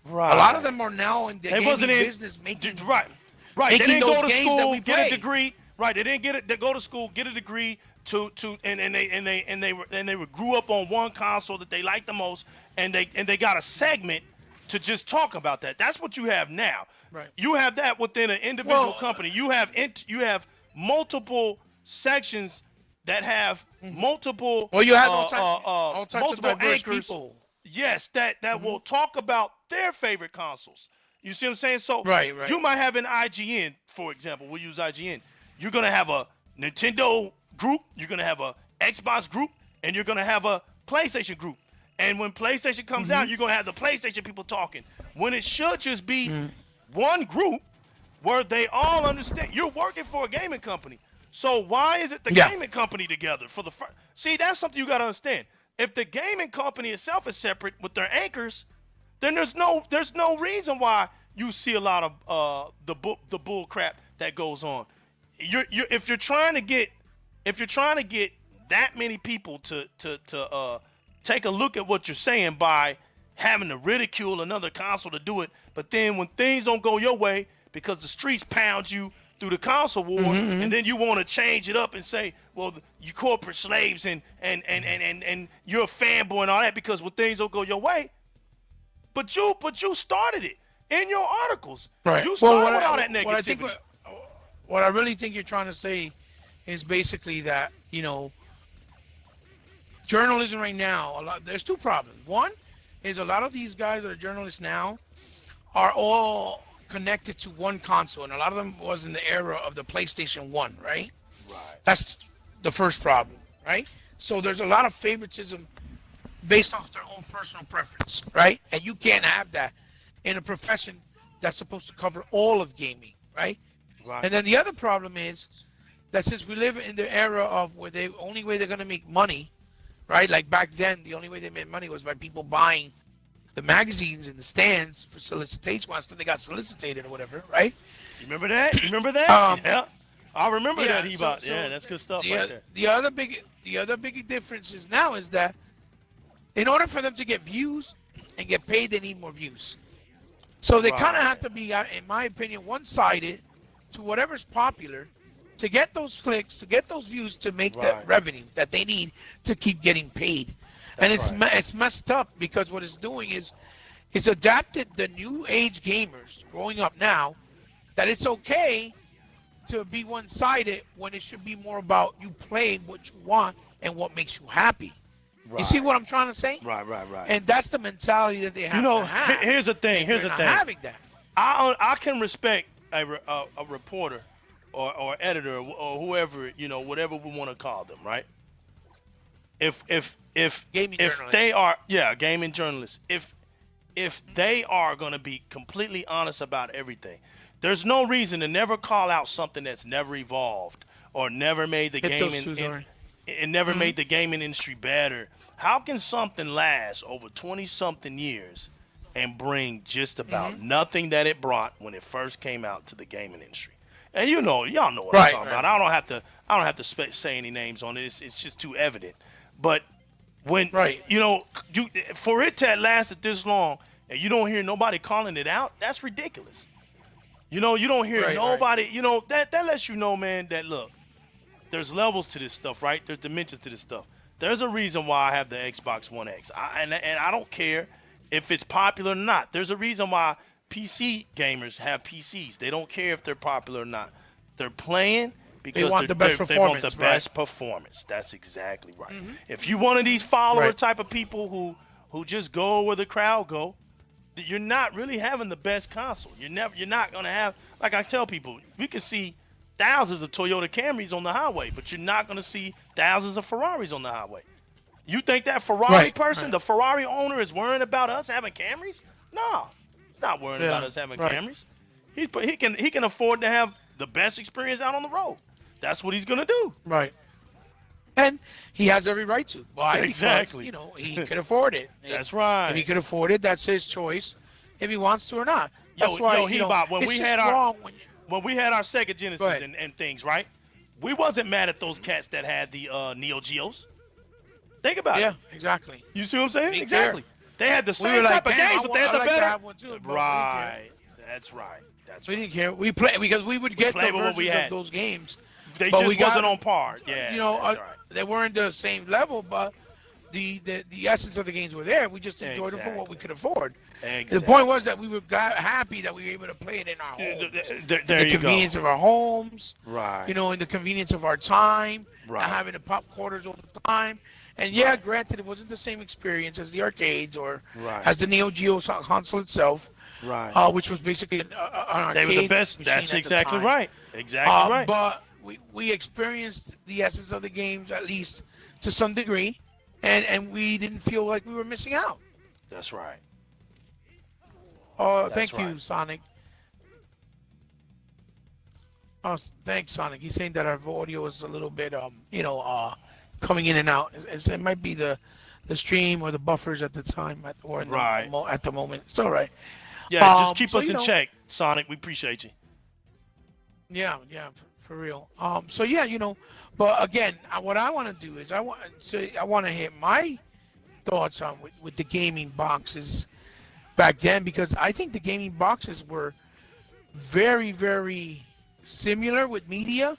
Right. A lot of them are now in the gaming business making They didn't go to games school, get a degree. Right. They didn't get it. They go to school, get a degree and they grew up on one console that they liked the most, and they got a segment to just talk about that. That's what you have now. Right. You have that within an individual company. You have multiple sections that have multiple. Well, you have all types multiple of diverse anchors. people. Yes, that will talk about their favorite consoles. You see what I'm saying? So right. You might have an IGN, for example. We'll use IGN. You're gonna have a Nintendo group. You're gonna have a Xbox group, and you're gonna have a PlayStation group. And when PlayStation comes out, you're gonna have the PlayStation people talking. When it should just be one group where they all understand. You're working for a gaming company, so why is it the gaming company together for the first? See, that's something you gotta understand. If the gaming company itself is separate with their anchors, then there's no reason why you see a lot of the bull crap that goes on. If you're trying to get that many people to take a look at what you're saying by having to ridicule another console to do it, but then when things don't go your way because the streets pound you through the console war, and then you want to change it up and say, well, you corporate slaves and you're a fanboy and all that because when things don't go your way, but you started it in your articles. Right. You started with all that negativity. What I really think you're trying to say is basically that, journalism right now, there's two problems. One is a lot of these guys that are journalists now are all connected to one console, and a lot of them was in the era of the PlayStation 1, right? Right. That's the first problem, right? So there's a lot of favoritism based off their own personal preference, right? And you can't have that in a profession that's supposed to cover all of gaming, right? Right. And then the other problem is that since we live in the era of where the only way they're going to make money, right? Like back then, the only way they made money was by people buying the magazines in the stands for solicitation until they got solicited or whatever, right? You remember that? Yeah, I remember that. That's good stuff right there. The other big difference is now is that in order for them to get views and get paid, they need more views. So they kind of have to be, in my opinion, one-sided to whatever's popular to get those clicks, to get those views, to make that revenue that they need to keep getting paid. And it's messed up because what it's doing is It's adapted the new age gamers growing up now that it's okay to be one-sided when it should be more about you playing what you want and what makes you happy. Right. You see what I'm trying to say? Right. And that's the mentality that they have to have. Here's the thing. Here's the thing. Having that. I can respect a reporter or editor or whoever, whatever we want to call them, right? If they are gaming journalists, if they are going to be completely honest about everything, there's no reason to never call out something that's never evolved or never made the made the gaming industry better. How can something last over 20-something years and bring just about nothing that it brought when it first came out to the gaming industry? And y'all know what I'm talking about. I don't have to say any names on it. It's just too evident. But when for it to have lasted this long and you don't hear nobody calling it out, that's ridiculous. You don't hear nobody. That lets you know, man, that look, there's levels to this stuff, right? There's dimensions to this stuff. There's a reason why I have the Xbox One X, and I don't care if it's popular or not. There's a reason why PC gamers have PCs. They don't care if they're popular or not. They're playing because they want the best performance. That's exactly right. If you're one of these follower type of people who just go where the crowd go, you're not really having the best console. You're not gonna have, like I tell people, we can see thousands of Toyota Camrys on the highway, but you're not gonna see thousands of Ferraris on the highway. You think that Ferrari the Ferrari owner, is worrying about us having Camrys? No, he's not worrying about us having Camrys. He can afford to have the best experience out on the road. That's what he's gonna do. Right. And he has every right to. Why? Exactly. Because, he could afford it. That's right. If he could afford it, that's his choice. If he wants to or not. That's When we had our Sega Genesis and things, right? We wasn't mad at those cats that had the Neo Geos. Think about it. Yeah, exactly. You see what I'm saying? Exactly. They had the same type of games, but they had the better. Right. That's right. We didn't care. We played because we would get the versions of those games. They just wasn't on par. Yeah. They weren't the same level, but the essence of the games were there. We just enjoyed them for what we could afford. Exactly. The point was that we were happy that we were able to play it in our homes. The convenience of our homes. Right. In the convenience of our time. Right. Not having to pop quarters all the time. And granted, it wasn't the same experience as the arcades or as the Neo Geo console itself. Right. Which was basically an arcade. They were the best. That's exactly right. Exactly right. But we experienced the essence of the games, at least to some degree, and we didn't feel like we were missing out. That's right. Thank you, Sonic. Oh, thanks, Sonic. He's saying that our audio is a little bit, coming in and out. It might be the stream or the buffers at the time at the moment. It's all right. Yeah, just keep us in check, Sonic. We appreciate you. Yeah, for real. But again, what I want to do is I want to hit my thoughts on with the gaming boxes back then, because I think the gaming boxes were very, very similar with media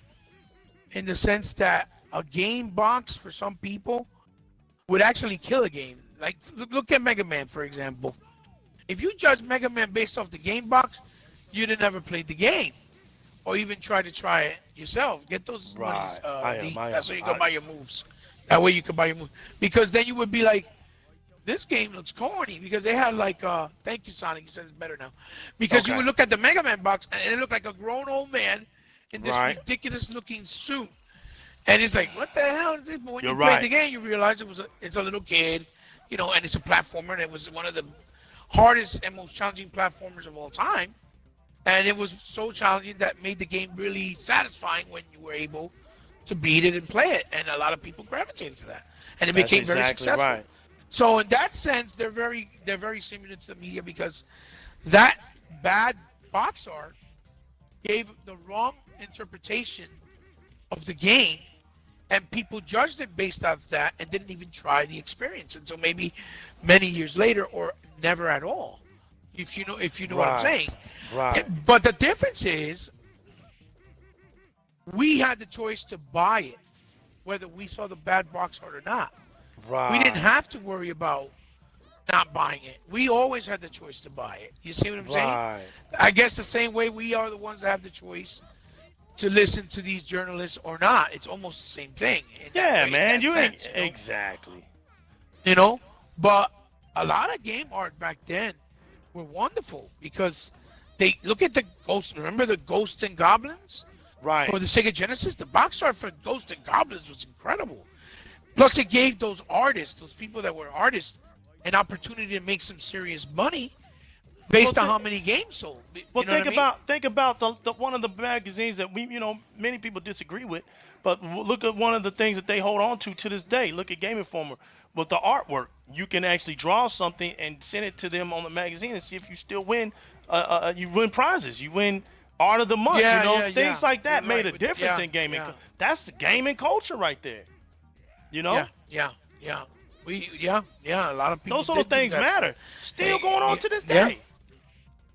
in the sense that a game box for some people would actually kill a game. Like, look at Mega Man, for example. If you judge Mega Man based off the game box, you'd have never played the game or even try it yourself. Get those monies. That's so you can buy your moves. That way you can buy your moves. Because then you would be like, this game looks corny, because they had like, thank you, Sonic, he says it's better now. Because you would look at the Mega Man box and it looked like a grown old man in this ridiculous looking suit. And it's like, what the hell is this? But when you play the game, you realize it's a little kid, and it's a platformer, and it was one of the hardest and most challenging platformers of all time. And it was so challenging that made the game really satisfying when you were able to beat it and play it. And a lot of people gravitated to that. And it became very successful. Right. So in that sense, they're very similar to the media, because that bad box art gave the wrong interpretation of the game, and people judged it based off that and didn't even try the experience until maybe many years later, or never at all. If you know what I'm saying. Right. But the difference is, we had the choice to buy it, whether we saw the bad box art or not. Right. We didn't have to worry about not buying it. We always had the choice to buy it. You see what I'm saying? Right. I guess the same way we are the ones that have the choice to listen to these journalists or not. It's almost the same thing. Yeah, man. You sense, ain't exactly. You know, but a lot of game art back then were wonderful because they look at the ghosts. Remember the Ghosts and Goblins Right. for the Sega Genesis? The box art for Ghosts and Goblins was incredible. Plus, it gave those artists, those people that were artists, an opportunity to make some serious money based on how many games sold. Well, You know what I mean? think about the one of the magazines that many people disagree with, but look at one of the things that they hold on to this day. Look at Game Informer with the artwork. You can actually draw something and send it to them on the magazine and see if you still win. You win prizes. You win art of the month. Things like that made a difference in gaming. That's the gaming culture right there. You know? Yeah. A lot of people. Those sort of things matter. Still going on to this Yeah. day.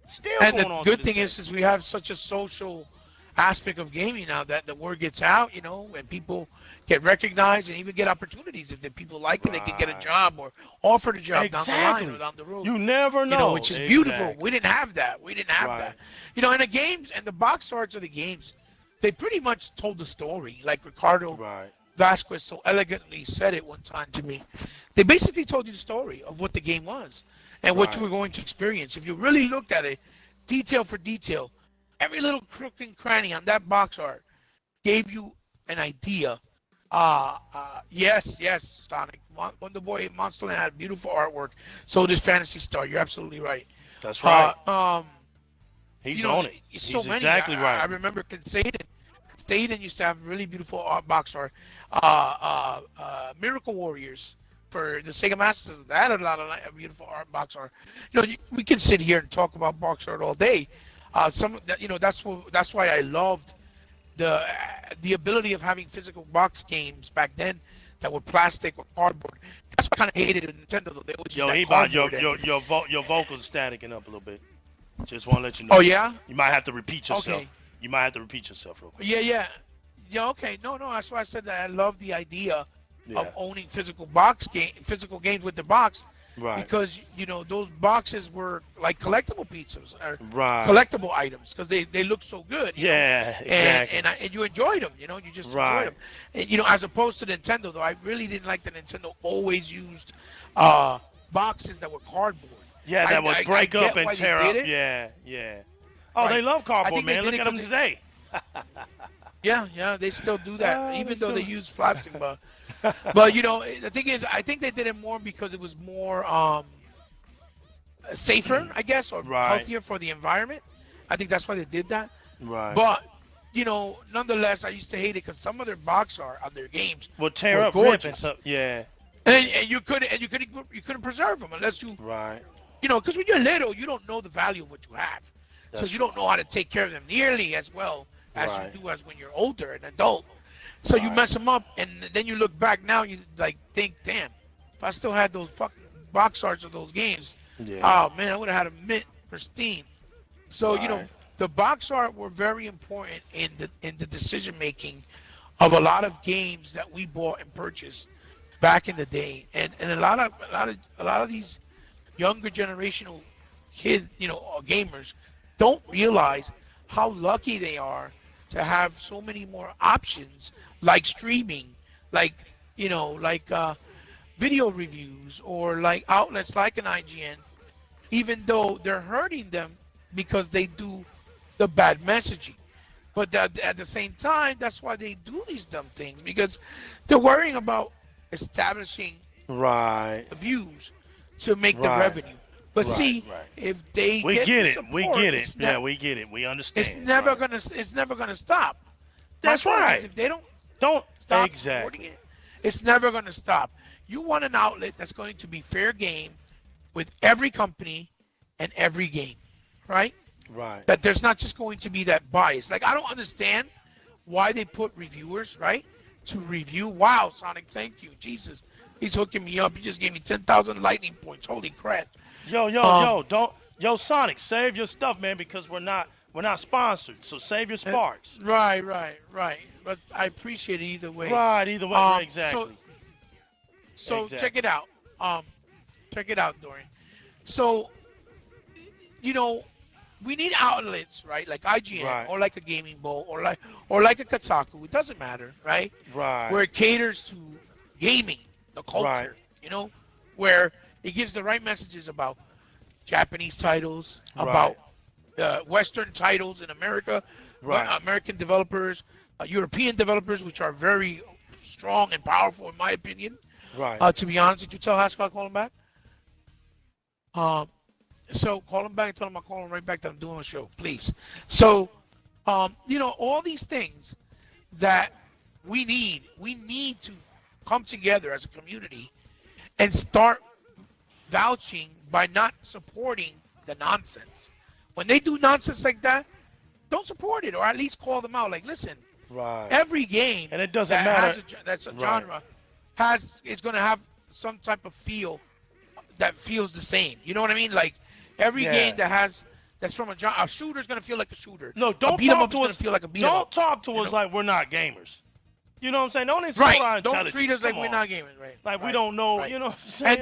Still And going the on. good thing is we have such a social aspect of gaming now that the word gets out, and people get recognized and even get opportunities. If the people like it, they can get a job or offered a job down the line or down the road. You never know. Which is beautiful. We didn't have that. We didn't have that. And the games and the box arts of the games, they pretty much told the story. Like Ricardo Vasquez so elegantly said it one time to me. They basically told you the story of what the game was and what you were going to experience. If you really looked at it, detail for detail, every little crook and cranny on that box art gave you an idea. Yes, Sonic. Wonder Boy Monsterland had beautiful artwork. So does Phantasy Star. You're absolutely right. That's right. He's on it. He's Exactly right. I remember Staden used to have really beautiful box art. Miracle Warriors for the Sega Master System. That had a lot of beautiful art, box art. We can sit here and talk about box art all day. That's why I loved the ability of having physical box games back then that were plastic or cardboard. That's what I kind of hated in Nintendo. Though. They always your vocals staticking up a little bit. Just want to let you know. Oh yeah. You might have to repeat yourself. Okay. You might have to repeat yourself real quick. Yeah. Okay. No. That's why I said that I love the idea of owning physical games with the box. Right. Because those boxes were like collectible pizzas or collectible items because they look so good. Yeah, exactly. And you enjoyed them. You just enjoyed them. And, as opposed to Nintendo, though, I really didn't like that Nintendo always used boxes that were cardboard. Yeah, that would break up and tear up. Yeah. Oh, they love cardboard, man. Look at them today. Yeah, they still do that, even though they use plastic. But the thing is, I think they did it more because it was more safer, I guess, or healthier for the environment. I think that's why they did that. Right. But nonetheless, I used to hate it because some of their box art on their games will tear up, gorgeous. Yeah. And you couldn't preserve them unless you because when you're little, you don't know the value of what you have, so you don't know how to take care of them nearly as well as you do as when you're older, an adult. So you mess them up, and then you look back now, you think, damn, if I still had those fucking box arts of those games, oh man, I would have had a mint pristine. So the box art were very important in the decision making of a lot of games that we bought and purchased back in the day, and a lot of these younger generational kids, gamers, don't realize how lucky they are to have so many more options, like streaming, like video reviews, or like outlets like an IGN, even though they're hurting them because they do the bad messaging. But at the same time, that's why they do these dumb things, because they're worrying about establishing the views to make the revenue. But if they we get it, support, we get it. Yeah, we get it. We understand. It's never gonna stop. That's right. If they don't stop supporting it, it's never gonna stop. You want an outlet that's going to be fair game with every company and every game, right? Right. That there's not just going to be that bias. Like, I don't understand why they put reviewers, right, to review. Wow, Sonic, thank you. Jesus, he's hooking me up. He just gave me 10,000 lightning points. Holy crap. Yo, Sonic, save your stuff, man, because we're not sponsored. So save your sparks. Right. But I appreciate it either way. Right, either way, exactly. So check it out. Check it out, Dorian. So, you know, we need outlets, right? Like IGN Right. or like a Gaming Bowl or like a Kotaku. It doesn't matter, right? Right. Where it caters to gaming, the culture, Right. you know, where it gives the right messages about Japanese titles, Right. about Western titles in America, Right. American developers, European developers, which are very strong and powerful, in my opinion. Right. To be honest, did you tell Haskell I call him back? So call him back and tell him I'll call him right back that I'm doing a show, please. So, you know, all these things that we need to come together as a community and start vouching by not supporting the nonsense. When they do nonsense like that, don't support it, or at least call them out. Like, listen, Right. every game And it doesn't that matter. that's a Right. genre is going to have some type of feel that feels the same. You know what I mean? Like every Yeah. game that's from a shooter's going to feel like a shooter. No, A don't beat 'em talk up's to gonna us. feel like a beat 'em Don't up. talk to you us know? like we're not gamers. You know what I'm saying? Don't insult our Right. Don't intelligence. treat us like Come we're on. not gaming. Right. Like we Right. don't know. Right. You know what I'm saying?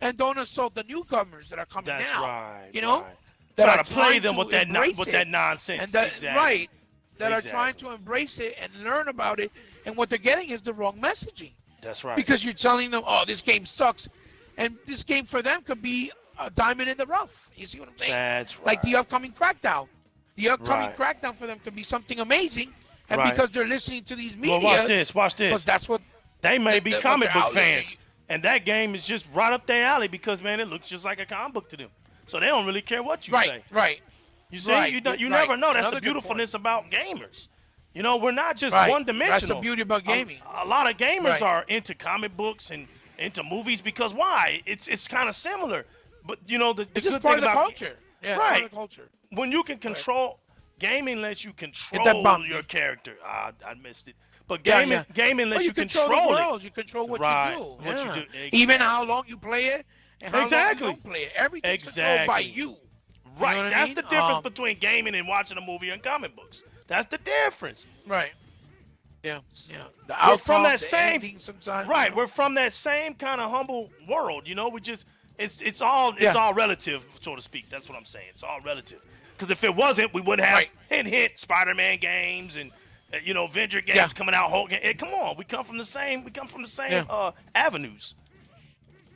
And don't insult the newcomers that are coming That's now. right. You know, right. that Try are to play trying them to with that embrace with it. that nonsense. And that exactly. right, that are trying Exactly. to embrace it and learn about it, and what they're getting is the wrong messaging. That's right. Because you're telling them, oh, this game sucks, and this game for them could be a diamond in the rough. You see what I'm saying? That's right. Like the upcoming Crackdown. The upcoming Right. Crackdown for them could be something amazing, and Right. because they're listening to these media, Well, watch this. Watch because this. that's what They may be what comic their book outlet fans, is. and that game is just right up their alley because man, it looks just like a comic book to them. So they don't really care what you say. right. You see, Right, you right. never know. That's Another the good beautifulness about gamers. You know, we're not just Right. one dimensional. That's the beauty about gaming. A lot of gamers Right. are into comic books and into movies because why? It's kind of similar. But you know, the It's good just part thing of the about culture. Yeah, Right. part of the culture. when you can control gaming lets you that control bounty. your character. I missed it. But Yeah, gaming yeah. gaming lets Well, you control the it. world. You control what Right, you do. what you Yeah. do. Even how long you play it and how Exactly. long you don't play it. Everything's controlled by Exactly. you. Right. what I That's mean? the difference between gaming and watching a movie and comic books. That's the difference. Right. Yeah. Yeah. The We're from outcome, that the same ending sometimes. Right. You know? We're from that same kind of humble world. You know, we just it's all Yeah. relative, so to speak. That's what I'm saying. It's all relative. Because if it wasn't, we would have Right. hint Spider-Man games and you know Avenger games Yeah. coming out. Hulk. Come on, we come from the same avenues.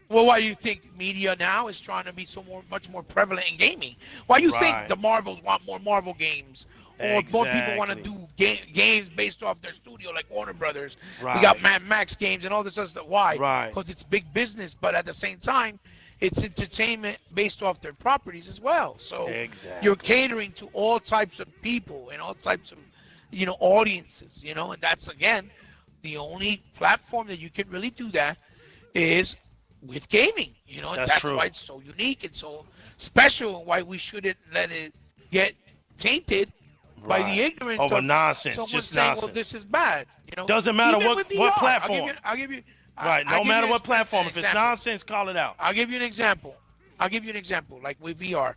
Well, why do you think media now is trying to be much more prevalent in gaming? Why do you think Right. the Marvels want more Marvel games? Or more people want to Exactly. do games based off their studio, like Warner Brothers. We Right. got Mad Max games and all this other stuff. Why? Right. Because it's big business, but at the same time, it's entertainment based off their properties as well. So Exactly. you're catering to all types of people and all types of, audiences. And that's again the only platform that you can really do that is with gaming. And That's true. why it's so unique and so special, and why we shouldn't let it get tainted by Right. the ignorance Over of nonsense, someone just saying, nonsense. "Well, this is bad." Doesn't matter Even what- with what VR, platform. I'll give you. Right. I'll No give matter you what platform. an If it's example. nonsense, call it out. I'll give you an example. Like with VR.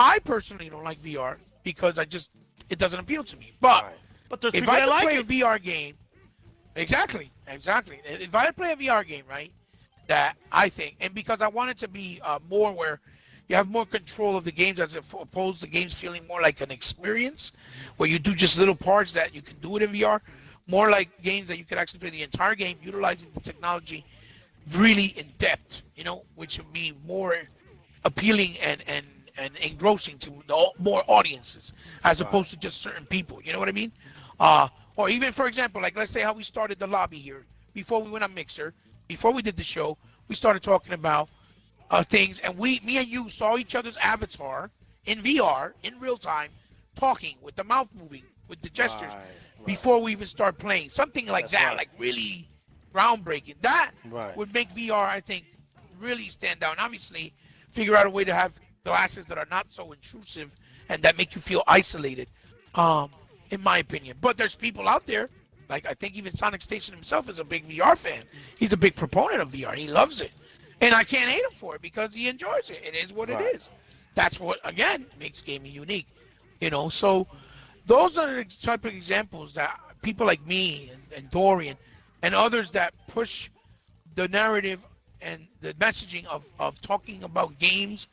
I personally don't like VR because it doesn't appeal to me. But Right. But there's if people I that could like play a it. VR game, exactly. If I play a VR game, right, that I think, and because I want it to be more where you have more control of the games as opposed to games feeling more like an experience, where you do just little parts that you can do it in VR, more like games that you could actually play the entire game utilizing the technology really in depth, which would be more appealing and engrossing to more audiences as opposed to just certain people. You know what I mean? Or even, for example, like let's say how we started the lobby here before we went on Mixer, before we did the show, we started talking about things, and me and you saw each other's avatar in VR in real time, talking with the mouth moving, with the gestures, Right. before we even start playing. Something like That's that, right. like really groundbreaking. That Right. would make VR, I think, really stand out. And obviously, figure out a way to have glasses that are not so intrusive and that make you feel isolated, in my opinion. But there's people out there, like I think even Sonic Station himself is a big VR fan. He's a big proponent of VR. He loves it. And I can't hate him for it because he enjoys it. It is what Right. it is. That's what, again, makes gaming unique. So those are the type of examples that people like me and Dorian and others that push the narrative and the messaging of talking about games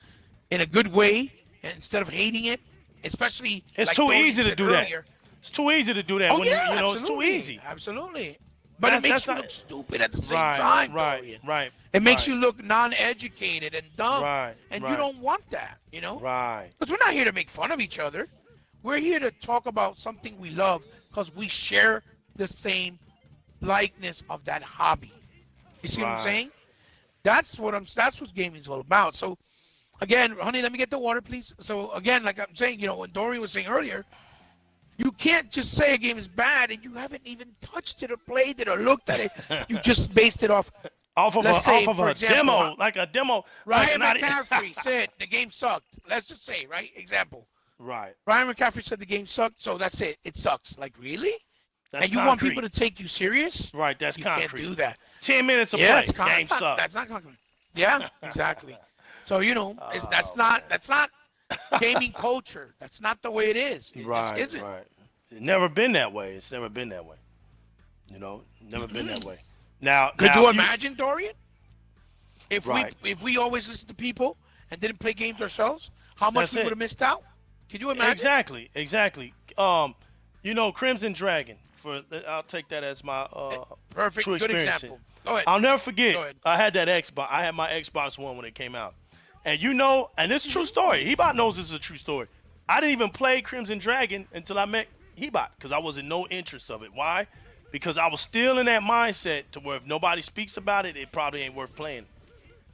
in a good way instead of hating it, especially it's like too Dorian easy to said do earlier. that. It's too easy to do that Oh when yeah, you know absolutely, it's too easy. Absolutely. But it makes you look stupid at the same Right, time, right, Dorian. right. It makes right, you look non-educated and dumb, right, and you right, don't want that, you know? right. Because we're not here to make fun of each other. We're here to talk about something we love because we share the same likeness of that hobby. You see what I'm Right. saying? That's what gaming's all about. So again, honey, let me get the water, please. So again, like I'm saying, you know, when Dorian was saying earlier, you can't just say a game is bad and you haven't even touched it or played it or looked at it. You just based it off. Off of Let's say, off of for a example, demo, like a demo. Ryan like McCaffrey said the game sucked. Let's just say, right? Example. Right. Ryan McCaffrey said the game sucked, so that's it. It sucks. Like, really? That's And you want people to take you serious? Right. That's You concrete. can't do that. 10 minutes of Yeah, play. it's Game suck. that's not concrete. Yeah, exactly. So you know, that's not gaming culture. That's not the way it is. It Right. just isn't. Right. It's never been that way. It's never been that way. You know, never been that way. Now, Could now you imagine, Dorian? If Right. we always listened to people and didn't play games ourselves, how much That's we it. would have missed out? Could you imagine? Exactly. Exactly. You know, Crimson Dragon. I'll take that as my Perfect. true Good experience. example. Go ahead. I'll never Go forget. ahead. I had that Xbox. I had my Xbox One when it came out, and you know, and this is a true story. Hebot knows this is a true story. I didn't even play Crimson Dragon until I met Hebot because I was in no interest of it. Why? Because I was still in that mindset to where if nobody speaks about it, it probably ain't worth playing.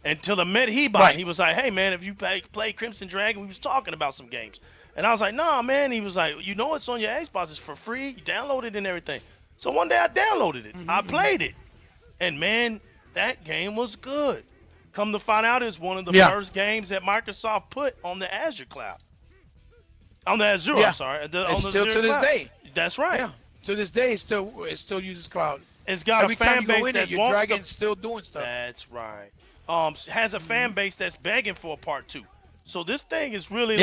Until I met Hebot, Right. and he was like, "Hey man, if you play Crimson Dragon, we was talking about some games." And I was like, "Nah, man." He was like, "You know it's on your Xbox. It's for free. You download it and everything." So one day I downloaded it. I played it. And man, that game was good. Come to find out, it's one of the first games that Microsoft put on the Azure cloud. On the Azure, Yeah. I'm sorry. It's on the still Azure to this cloud. day. That's right. Yeah. To this day, it still uses cloud. It's got Every a time fan you go base in that it, your wants dragon's still doing stuff. That's right. Has a fan base that's begging for a part 2. So this thing is really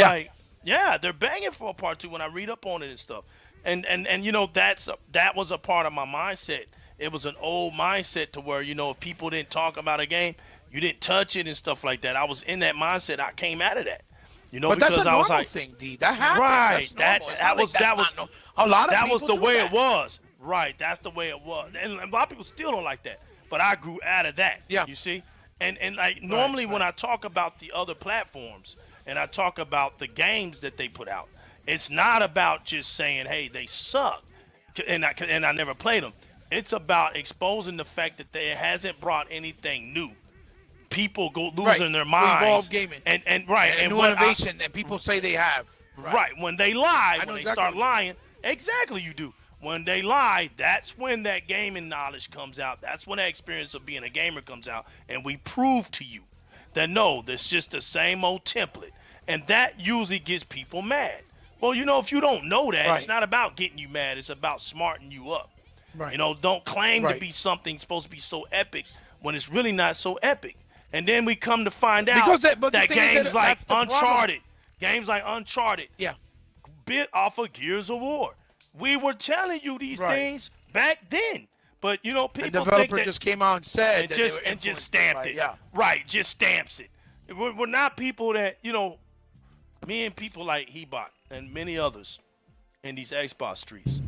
Yeah. they're begging for a part 2 when I read up on it and stuff. And you know, that was a part of my mindset. It was an old mindset to where, you know, if people didn't talk about a game, you didn't touch it and stuff like that. I was in that mindset. I came out of that. You know, But because that's a I was normal like, thing, D. That happens. right. That's normal. It's not like that's not no- a lot of that people was the do way that. it was. Right. That's the way it was. And a lot of people still don't like that. But I grew out of that. Yeah. You see? And like normally when I talk about the other platforms and I talk about the games that they put out, it's not about just saying, hey, they suck and I never played them. It's about exposing the fact that they hasn't brought anything new. People go losing their minds. Evolve gaming. And And new when innovation, and people say they have. Right. When they lie, I know when they exactly start what you mean. lying, exactly you do. When they lie, that's when that gaming knowledge comes out. That's when that experience of being a gamer comes out. And we prove to you that no, that's just the same old template. And that usually gets people mad. Well, you know, if you don't know that, it's not about getting you mad. It's about smarting you up. Right. You know, don't claim to Right. be something supposed to be so epic when it's really not so epic. And then we come to find out Because but the that thing is games that like that's the problem. Uncharted, games like Uncharted, Yeah. bit off of Gears of War. We were telling you these Right. things back then, but you know The people think developer that just came out and said and that just they were and just influenced stamped by it. Yeah. Right, just stamps it. We're not people that, you know, me and people like Hebot and many others in these Xbox streets.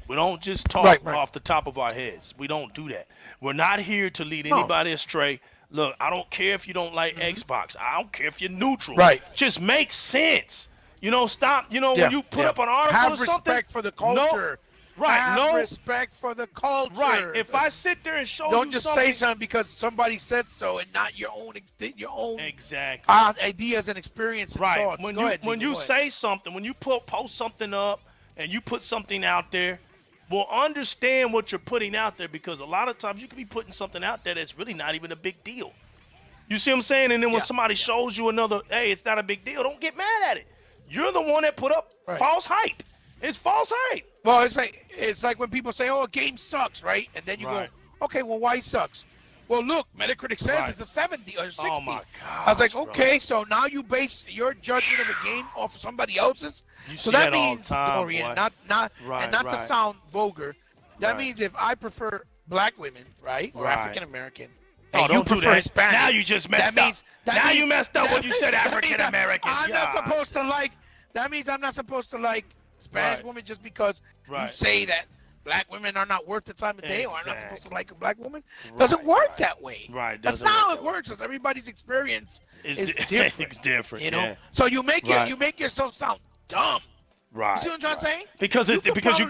We don't just talk Right. off the top of our heads. We don't do that. We're not here to lead No. anybody astray. Look, I don't care if you don't like Xbox. I don't care if you're neutral. Right. Just make sense. You know, stop. You know, Yeah, when you put yeah. up an article Have or something. respect for the culture. Right. Have No. respect for the culture. Right. If I sit there and show don't you just something, say something because somebody said so and not your own exactly. ideas and experience and Right. thoughts. When Go you ahead, when Gino, you go ahead. say something, when you post something up and you put something out there, we'll understand what you're putting out there, because a lot of times you could be putting something out there that's really not even a big deal. You see what I'm saying? And then when Yeah, somebody shows you another, hey, it's not a big deal, don't get mad at it. You're the one that put up Right. false hype. It's false hype. Well, it's like when people say, "Oh, a game sucks," right? And then you Right. go, "Okay, well, why it sucks?" Well, look, Metacritic says Right. it's a 70 or 60. Oh my I was like, gosh, okay, so now you base your judgment of a game off somebody else's. You So see that that all the means, time, Dorian, boy. not Right, and not to right. sound vulgar, that Right. means if I prefer black women, right, or Right. African American, and you don't do prefer that. Hispanic, Now you just messed up. Now you messed up when you said African American. I'm not supposed to like. That means I'm not supposed to like Spanish women just because you say that black women are not worth the time of day, or I'm not supposed to like a black woman. Doesn't work that way. That's not how it works. Because everybody's experience is different. It's different. You know. So you make yourself sound dumb. Right. You see what I'm trying to say? Because you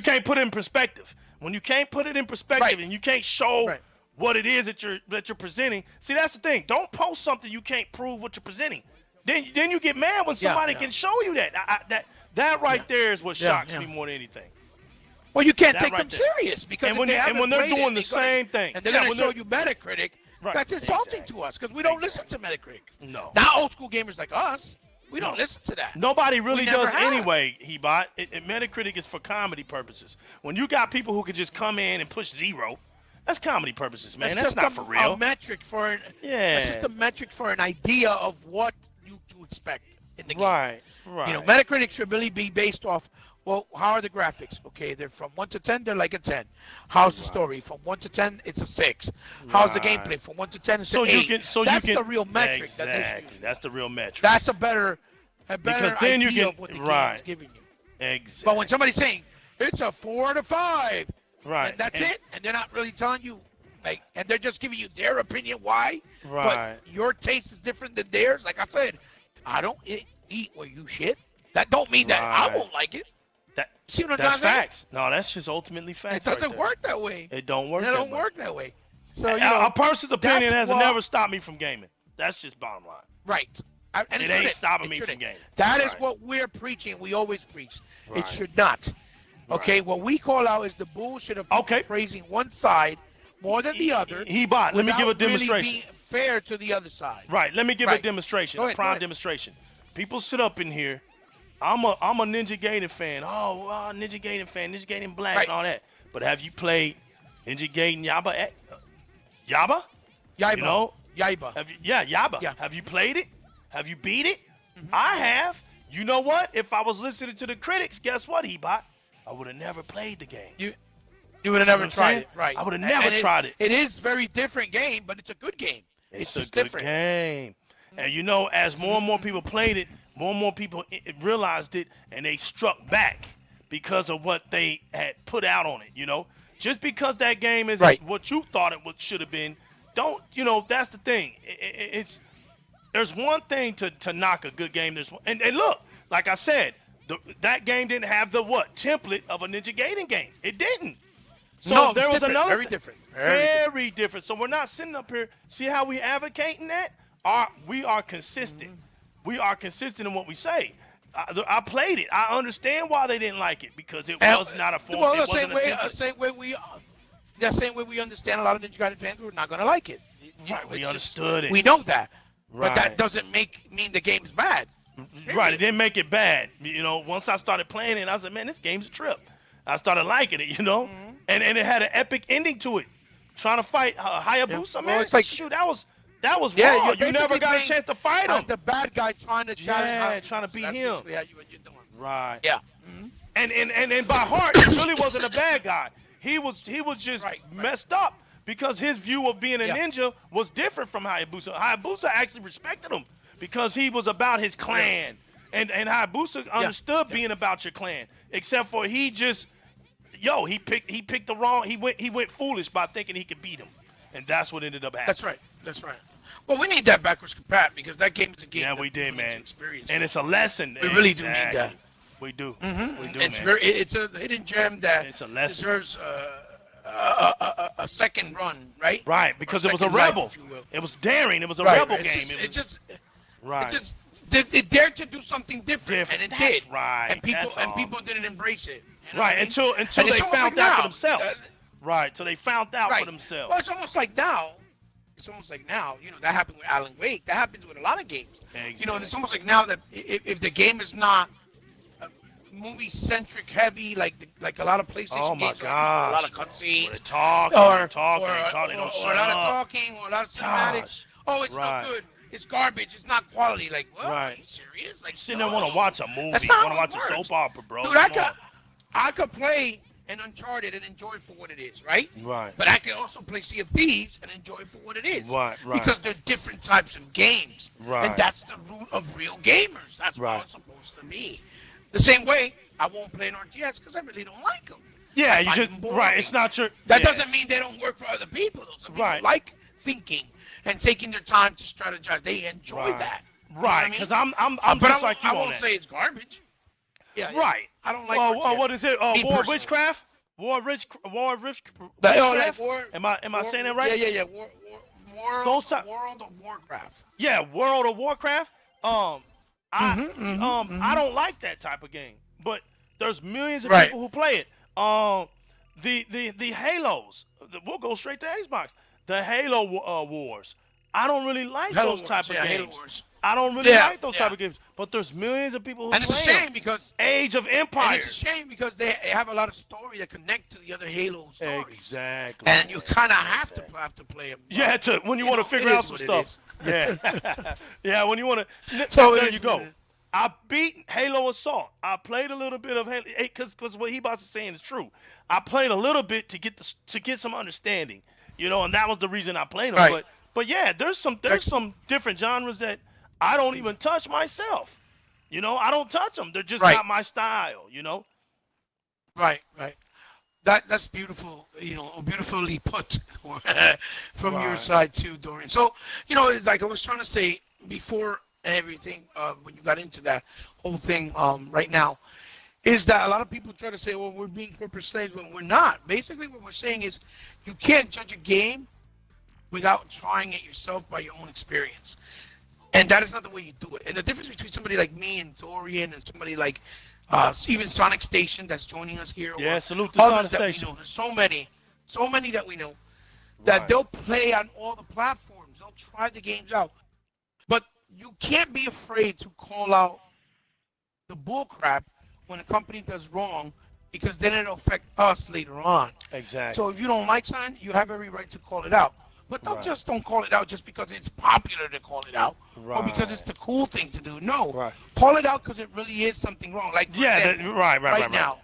can't put it in perspective. When you can't put it in perspective and you can't show what it is that you're presenting. See, that's the thing. Don't post something you can't prove what you're presenting. Then you get mad when somebody can show you that. That right there is what shocks me more than anything. Well, you can't take them serious because when they're doing the same thing, and they're going to show you Metacritic. That's insulting to us because we don't listen to Metacritic. No. Now, old school gamers like us, we don't listen to that. Nobody really does anyway, Hebot. Metacritic is for comedy purposes. When you got people who can just come in and push 0, that's comedy purposes, man. That's not for real. A metric for It's just a metric for an idea of what you to expect in the game. Right. You know, Metacritic should really be based off. Well, how are the graphics? Okay, they're from 1 to 10, they're like a 10. How's the story? From 1 to 10, it's a 6. How's the gameplay? From 1 to 10, it's an 8. That's the real metric. Exactly. That's the real metric. That's a better idea of what the game is giving you. Exactly. But when somebody's saying it's a 4 to 5, and that's it, and they're not really telling you, and they're just giving you their opinion why, but your taste is different than theirs. Like I said, I don't eat where you shit. That don't mean that I won't like it. See what I'm that's facts. No, that's just ultimately facts. It doesn't work that way. It don't work. It don't work that way. So a person's opinion has never stopped me from gaming. That's just bottom line. Right. And it ain't stopping me from gaming. That is what we're preaching. We always preach. It should not. Okay. What we call out is the bullshit of people praising one side more than the other. Let me give a demonstration. Really being fair to the other side. Right. Let me give a demonstration. Prime demonstration. People sit up in here. I'm a Ninja Gaiden fan. Ninja Gaiden fan, Ninja Gaiden Black and all that. But have you played Ninja Gaiden Yaba? Yaba? You know? Yaba. Yaba. Yeah. Have you played it? Have you beat it? I have. You know what? If I was listening to the critics, guess what, Hebot? I would have never played the game. You would have never tried it, right? I would have never tried it. It is very different game, but it's a good game. It's just good different game. And you know, as more and more people played it, more and more people realized it, and they struck back because of what they had put out on it. You know, just because that game isn't what you thought it should have been, that's the thing. There's one thing to knock a good game. And look, like I said, that game didn't have the template of a Ninja Gaiden game. It didn't. So there was another very different. Very different. So we're not sitting up here. See how we advocating that? We are consistent. We are consistent in what we say. I played it. I understand why they didn't like it because it was not a form. Well, the same way we understand a lot of Ninja Gaiden fans were not going to like it. We understood it. We know that. But that doesn't mean the game is bad. Right. It didn't make it bad. You know, once I started playing it, I said, man, this game's a trip. I started liking it, and it had an epic ending to it. Trying to fight Hayabusa, man. It's like, shoot, that was raw. You never got a chance to fight him. The bad guy trying to challenge. Trying to beat him. What you're doing. Right. Yeah. And by heart, he really wasn't a bad guy. He was just messed up because his view of being a ninja was different from Hayabusa. Hayabusa actually respected him because he was about his clan, and Hayabusa understood being about your clan. Except for he just, he picked the wrong. He went foolish by thinking he could beat him, and that's what ended up happening. That's right. Well, we need that backwards compat because that game is a game. Yeah, we did, man. Experience. And it's a lesson. We really do need that. We do. We do, it's a hidden gem that deserves a second run, right? Right, because it was a rebel. It was daring. It was a rebel game. It dared to do something different, and it did. Right. And people didn't embrace it. Right, until they found out for themselves. Right, so they found out for themselves. Well, it's almost like now, that happened with Alan Wake. That happens with a lot of games. Exactly. It's almost like now that if the game is not movie-centric heavy, like a lot of PlayStation games, a lot of cutscenes, or a lot of talking, or a lot of cinematics. Oh, it's no good. It's garbage. It's not quality. Like, well, are you serious? Like, you don't want to watch a movie. That's You not want to watch a soap opera, bro. Dude, I could play and Uncharted and enjoy it for what it is, right? Right. But I can also play Sea of Thieves and enjoy it for what it is. Right. Because they're different types of games. Right. And that's the root of real gamers. That's Right. how it's supposed to be. The same way, I won't play an RTS because I really don't like them. Yeah, I you find just them boring. right. It's not your. That yeah. doesn't mean they don't work for other people. Though. Some people Right. like thinking and taking their time to strategize. They enjoy Right. that. You know Right, what I mean? because I'm But just like you I on won't that. say it's garbage. Yeah. Right. I don't like. What is it? Me War personally. Witchcraft? War Like Witchcraft? war. Am I saying that right? Yeah. Those type- World of Warcraft. Yeah, World of Warcraft. I don't like that type of game, but there's millions of Right. people who play it. The Halos. We'll go straight to Xbox. The Halo Wars. I don't really like Halo those type Wars, of yeah, Halo games. Wars. I don't really Yeah, like those yeah. type of games, but there's millions of people who And play it's a shame them. because Age of and Empires. it's a shame because they have a lot of story that connect to the other Halo stories. Exactly. And you kind of have to play them. Yeah, when you want to figure it out is some what it stuff. is. Yeah. Yeah, when you want to. So there it you is go. what it is. I beat Halo Assault. I played a little bit of Halo because what he about to saying is true. I played a little bit to get some understanding, and that was the reason I played them. Right. But yeah, there's some different genres that I don't even touch myself. I don't touch them. They're just Right. not my style. Right. That's beautiful. Beautifully put from your Right. side too, Dorian. So it's like I was trying to say before everything when you got into that whole thing right now is that a lot of people try to say, well, we're being corporate slaves when we're not. Basically, what we're saying is you can't judge a game without trying it yourself by your own experience. And that is not the way you do it. And the difference between somebody like me and Dorian and somebody like even Sonic Station that's joining us here. Yeah, or salute to others Sonic that Station. We know. There's so many that we know that Right. they'll play on all the platforms. They'll try the games out. But you can't be afraid to call out the bull crap when a company does wrong because then it'll affect us later on. Exactly. So if you don't like something, you have every right to call it out. But don't call it out just because it's popular to call it out or because it's the cool thing to do. No, Right. call it out because it really is something wrong. Like for example, right now,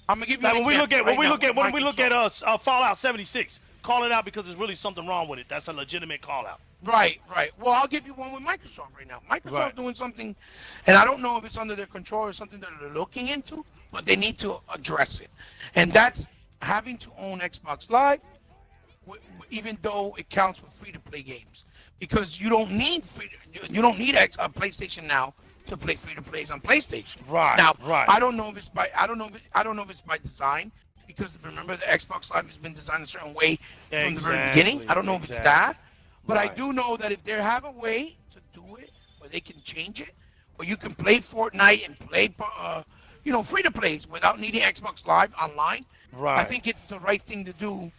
I'm gonna give you Like an when we look example at when we look at Microsoft. Fallout 76, call it out because there's really something wrong with it. That's a legitimate call out. Right. Well, I'll give you one with Microsoft right now. Microsoft Right. doing something, and I don't know if it's under their control or something that they're looking into, but they need to address it, and that's having to own Xbox Live. Even though it counts with free-to-play games, because you don't need a PlayStation now to play free-to-plays on PlayStation. Right. Now, Right. I don't know if it's by design, because remember the Xbox Live has been designed a certain way from the very beginning. I don't know if it's that, but I Right. do know that if they have a way to do it where they can change it, where you can play Fortnite and play free-to-plays without needing Xbox Live online, Right. I think it's the right thing to do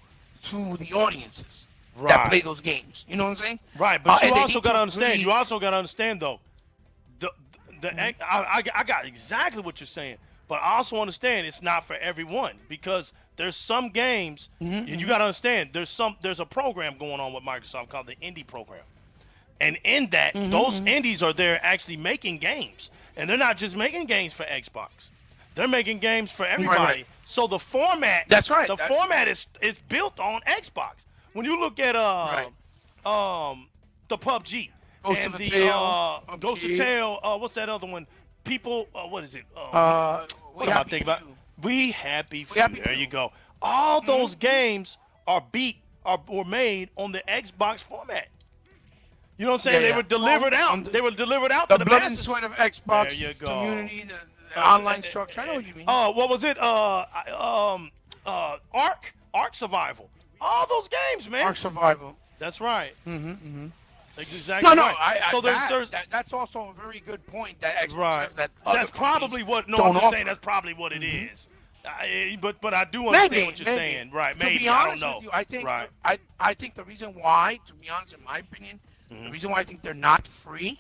to the audiences Right. that play those games. You know what I'm saying? Right, but you and they also need got to to understand. really- You also got to understand though. I got exactly what you're saying, but I also understand it's not for everyone because there's some games, and you got to understand there's a program going on with Microsoft called the Indie program, and in that those indies are there actually making games, and they're not just making games for Xbox, they're making games for everybody. Right. So the format, That's right. The format is built on Xbox. When you look at the PUBG Ghost and of a the Tale, Ghost of PUBG. Tale, what's that other one? People, what is it? We what am I Happy thinking For about? You. We Happy For We Happy You. For There you You. go. All those games were made on the Xbox format. You know what I'm saying? Yeah, They yeah. were delivered Well, out. They were delivered out The to the blood and masses. sweat of Xbox There you go. community, the online structure. I know what you mean. What was it? Ark Survival. All those games, man. Ark Survival. That's right. Mm-hmm. That's exactly No, right. So that's also a very good point that Xbox right. has that other That's probably what. No, don't I'm just offer. saying that's probably what it is. But I do understand what you're saying. Right? To Maybe be I honest don't know. with you, I think Right. I think the reason why, to be honest, in my opinion, the reason why I think they're not free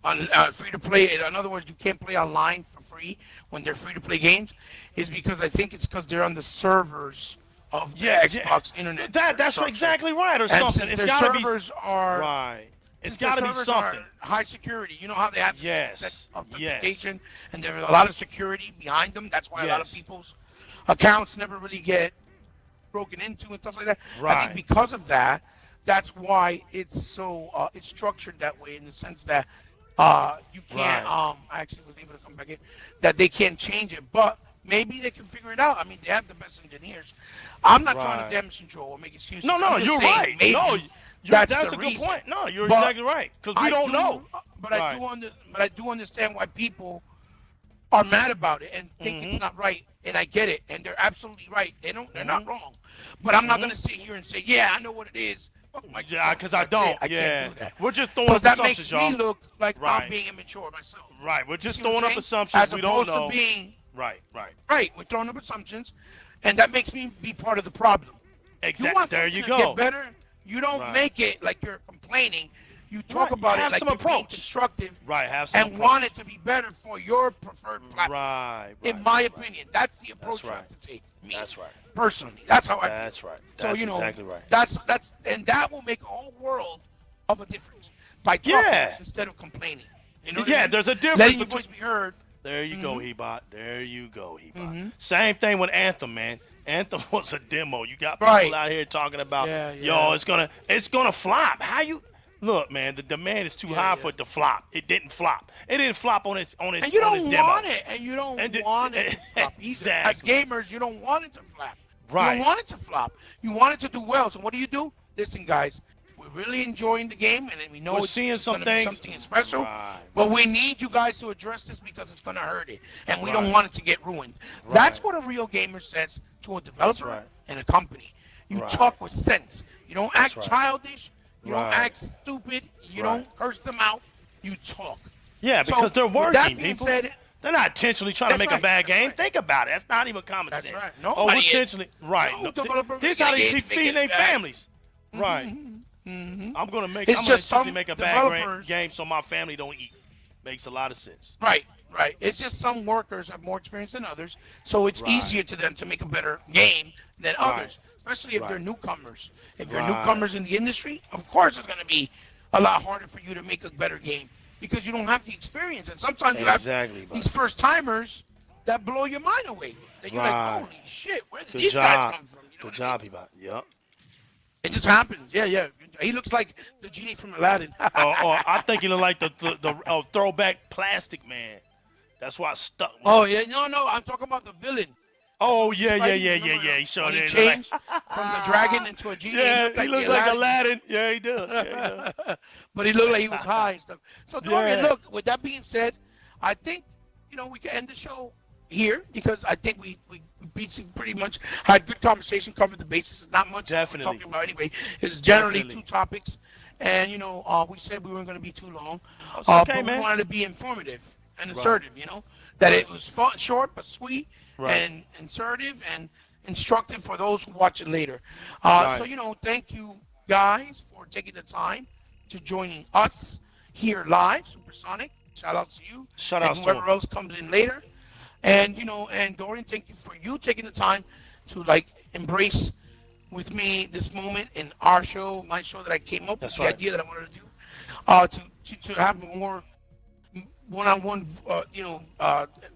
to play. In other words, you can't play online for free when they're free to play games, is because I think it's because they're on the servers of the Xbox internet. That's structure. exactly right, or And something. since It's their gotta servers are right. It's since their got to be servers something. are high security. You know how they have Yes. that authentication, and there's a lot of security behind them. That's why a lot of Yes. people's accounts never really get broken into and stuff like that. I Right. think because of that, that's why it's so it's structured that way in the sense that you can't Right. I actually was able to come back in that they can't change it, but maybe they can figure it out. I mean, they have the best engineers. I'm not trying to Right. damage control or make excuses. No, I'm just you're saying right. maybe No, that's a the good reason. point. No, you're But exactly right. Because we don't know. But Right. I do understand why people are mad about it and think Mhm. it's not right, and I get it, and they're absolutely right. They're not wrong. But I'm not Mhm. gonna sit here and say, yeah, I know what it is. Fuck Yeah, Microsoft. because I That's don't. it. I Yeah. can't do that. We're just throwing Because up that assumptions, makes y'all. me look like Right. I'm being immature myself. Right. We're just See what throwing I'm up saying? assumptions. As We don't opposed know. to being Right. right, we're throwing up assumptions, and that makes me be part of the problem. You Exactly. want There something you to go. get better, you don't Right. make it like you're complaining. You talk Right. about it Have like some you're being approach. constructive Right. Have some and approach. want it to be better for your preferred platform. Right. In my right. opinion, that's the approach you right. have to take. Me, That's right. personally, that's how I feel. That's right. So That's you know, exactly right. that's and that will make a whole world of a difference by talking Yeah. instead of complaining. You know what Yeah, I mean? there's a difference Letting your between. voice be heard. There you go, Hebot. There you go, Hebot. Mhm. Same thing with Anthem, man. Anthem was a demo. You got people Right. out here talking about, Yeah, yo, yeah. it's gonna flop. How you look, man? The demand is too Yeah, high yeah. for it to flop. It didn't flop. It didn't flop on its And you on its don't demo. want it, and you don't And want it to flop either. As Exactly. gamers, you don't want it to flop. You Right. don't want it to flop. You want it to do well. So what do? Listen, guys, we're really enjoying the game, and we know We're it's seeing some going to be things. something special. Right. But we need you guys to address this because it's going to hurt it, and we don't Right. want it to get ruined. Right. That's what a real gamer says to a developer right. and a company. You Right. talk with sense. You don't act right. childish. You don't Right. act stupid. You Right. don't curse them out. You talk. Yeah, So, because they're with working, that being people. said, They're not intentionally trying to That's make right, a bad that's game. right. Think about it. That's not even common That's sense. right. Oh, Nobody is. intentionally. Right. No developer This making how a they game keep to make feeding it their bad. families. Right. Mhm. I'm gonna It's I'm just gonna some make a developers- bad game so my family don't eat. Makes a lot of sense. Right. It's just some workers have more experience than others, so it's Right. easier to them to make a better game than others, especially if they're Right. newcomers. If you're Right. newcomers in the industry, of course it's going to be a lot harder for you to make a better game because you don't have the experience. And sometimes you Exactly, have bud. these first timers that blow your mind away. That you're Right. like, holy shit, where did Good these job. guys come from? You know Good what I job, mean? Hebot. Yep. It just happens. Yeah. He looks like the genie from Aladdin. Or I think you look like the throwback Plastic Man. That's why I stuck with Oh it. yeah, no, I'm talking about the villain. Oh yeah. Remember He sure when he did. changed from the dragon into a genie. Yeah, he he looked looks like like the Aladdin. Yeah, he does. Yeah, he does. but he looked like he was high and stuff. So Dorian, Yeah. look. With that being said, I think we can end the show here because I think we pretty much had good conversation, covered the bases. It's not much Definitely. we're talking about anyway. It's generally Definitely. 2 topics, and we said we weren't going to be too long, It's okay, but man. we wanted to be informative and assertive. That it was fun, short but sweet, Right. and assertive and instructive for those who watch it later. Right. So thank you guys for taking the time to joining us here live, Supersonic. Shout out to you. Shout and out to whoever him. else comes in later. And and Dorian, thank you for taking the time to embrace with me this moment in our show, my show that I came up That's with, right. the idea that I wanted to do, to have a more one-on-one,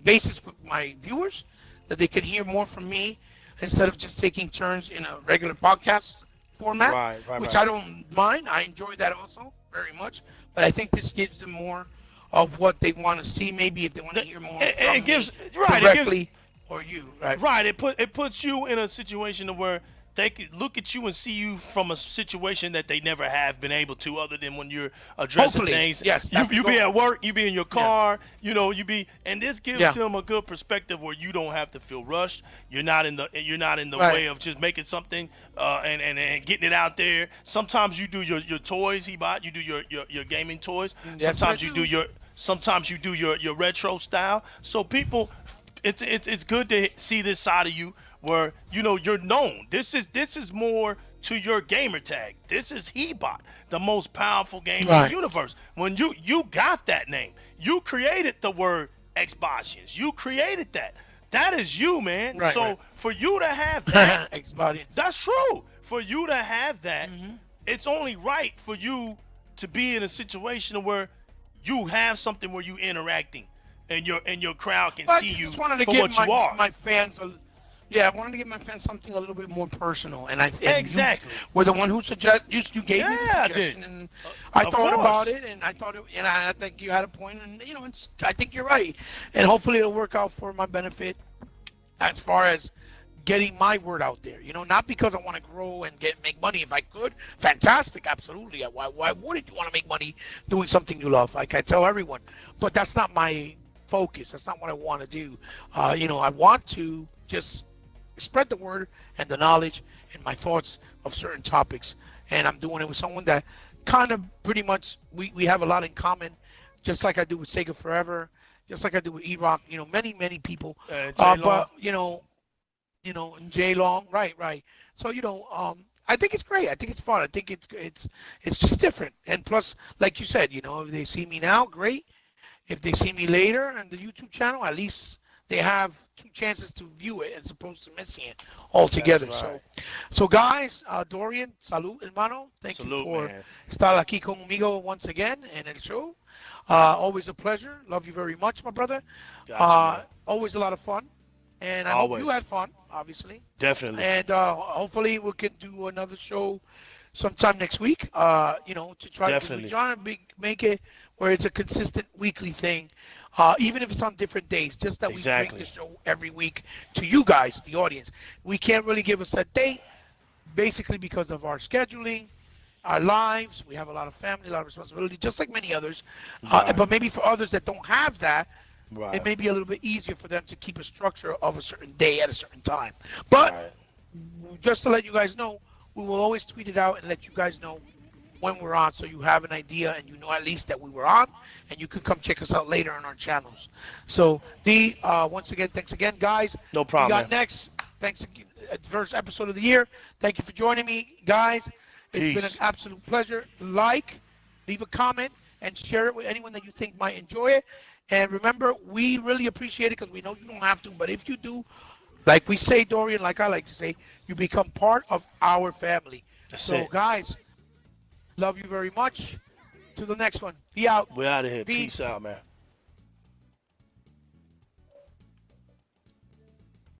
basis with my viewers, that they could hear more from me instead of just taking turns in a regular podcast format, Right, which right. I don't mind. I enjoy that also very much. But I think this gives them more of what they want to see, maybe if they want to hear more It- from it gives- me right, it directly or you, right? Right. It puts you in a situation where they could look at you and see you from a situation that they never have been able to, other than when you're addressing Hopefully, things. yes, that's the You be goal. at work, you be in your car, and this gives Yeah. them a good perspective where you don't have to feel rushed. You're not in the Right. way of just making something and getting it out there. Sometimes you do your toys, you do your gaming toys. That's Sometimes what I you do your retro style. So people, it's good to see this side of you where you're known. This is more to your gamer tag. This is Hebot, the most powerful game in Right. the universe. When you got that name, you created the word Xboxians. You created that. That is you, man. Right, so right. for you to have that, Ex-body. that's true. For you to have that, Mm-hmm. it's only right for you to be in a situation where you have something where you interacting and your crowd can But see I you just wanted to for give what you are. my fans Yeah, I wanted to give my fans something a little bit more personal, and Exactly. You were the one who you gave me the Yeah, I suggestion, did. and I Of thought about course. it, and I think you had a point, and I think you're right, and hopefully it'll work out for my benefit as far as getting my word out there. Not because I want to grow and make money. If I could, fantastic, absolutely. Why wouldn't you want to make money doing something you love? Like I tell everyone, but that's not my focus. That's not what I want to do. I want to just spread the word and the knowledge and my thoughts of certain topics. And I'm doing it with someone that kind of pretty much we have a lot in common, just like I do with Sega Forever, just like I do with E-Rock. Many people. J-Long. But and J Long, right. So I think it's great. I think it's fun. I think it's just different. And plus, like you said, if they see me now, great. If they see me later on the YouTube channel, at least they have two chances to view it as opposed to missing it altogether. That's right. So guys, Dorian, salud, hermano. Thank you Salute, for man. estar aquí conmigo once again in el show. Always a pleasure. Love you very much, my brother. Gotcha, man. Always a lot of fun. And I hope you Always. had fun, obviously. Definitely. And hopefully we can do another show sometime next week. To try Definitely. to make it where it's a consistent weekly thing, even if it's on different days. Just that we bring the show every week to you guys, the audience. We can't really give a set date, basically because of our scheduling, our lives. We have a lot of family, a lot of responsibility, just like many others. Right. But maybe for others that don't have that, Right. it may be a little bit easier for them to keep a structure of a certain day at a certain time. But Right. just to let you guys know, we will always tweet it out and let you guys know when we're on, so you have an idea and you know at least that we were on, and you can come check us out later on our channels. So, D, once again, thanks again, guys. No problem. We got next. Thanks again. First episode of the year. Thank you for joining me, guys. It's been an absolute pleasure. Leave a comment, and share it with anyone that you think might enjoy it. And remember, we really appreciate it because we know you don't have to, but if you do, like we say, Dorian, like I like to say, you become part of our family. That's so, it. guys, love you very much. To the next one. Be out. We're out of here. Peace. Peace out, man.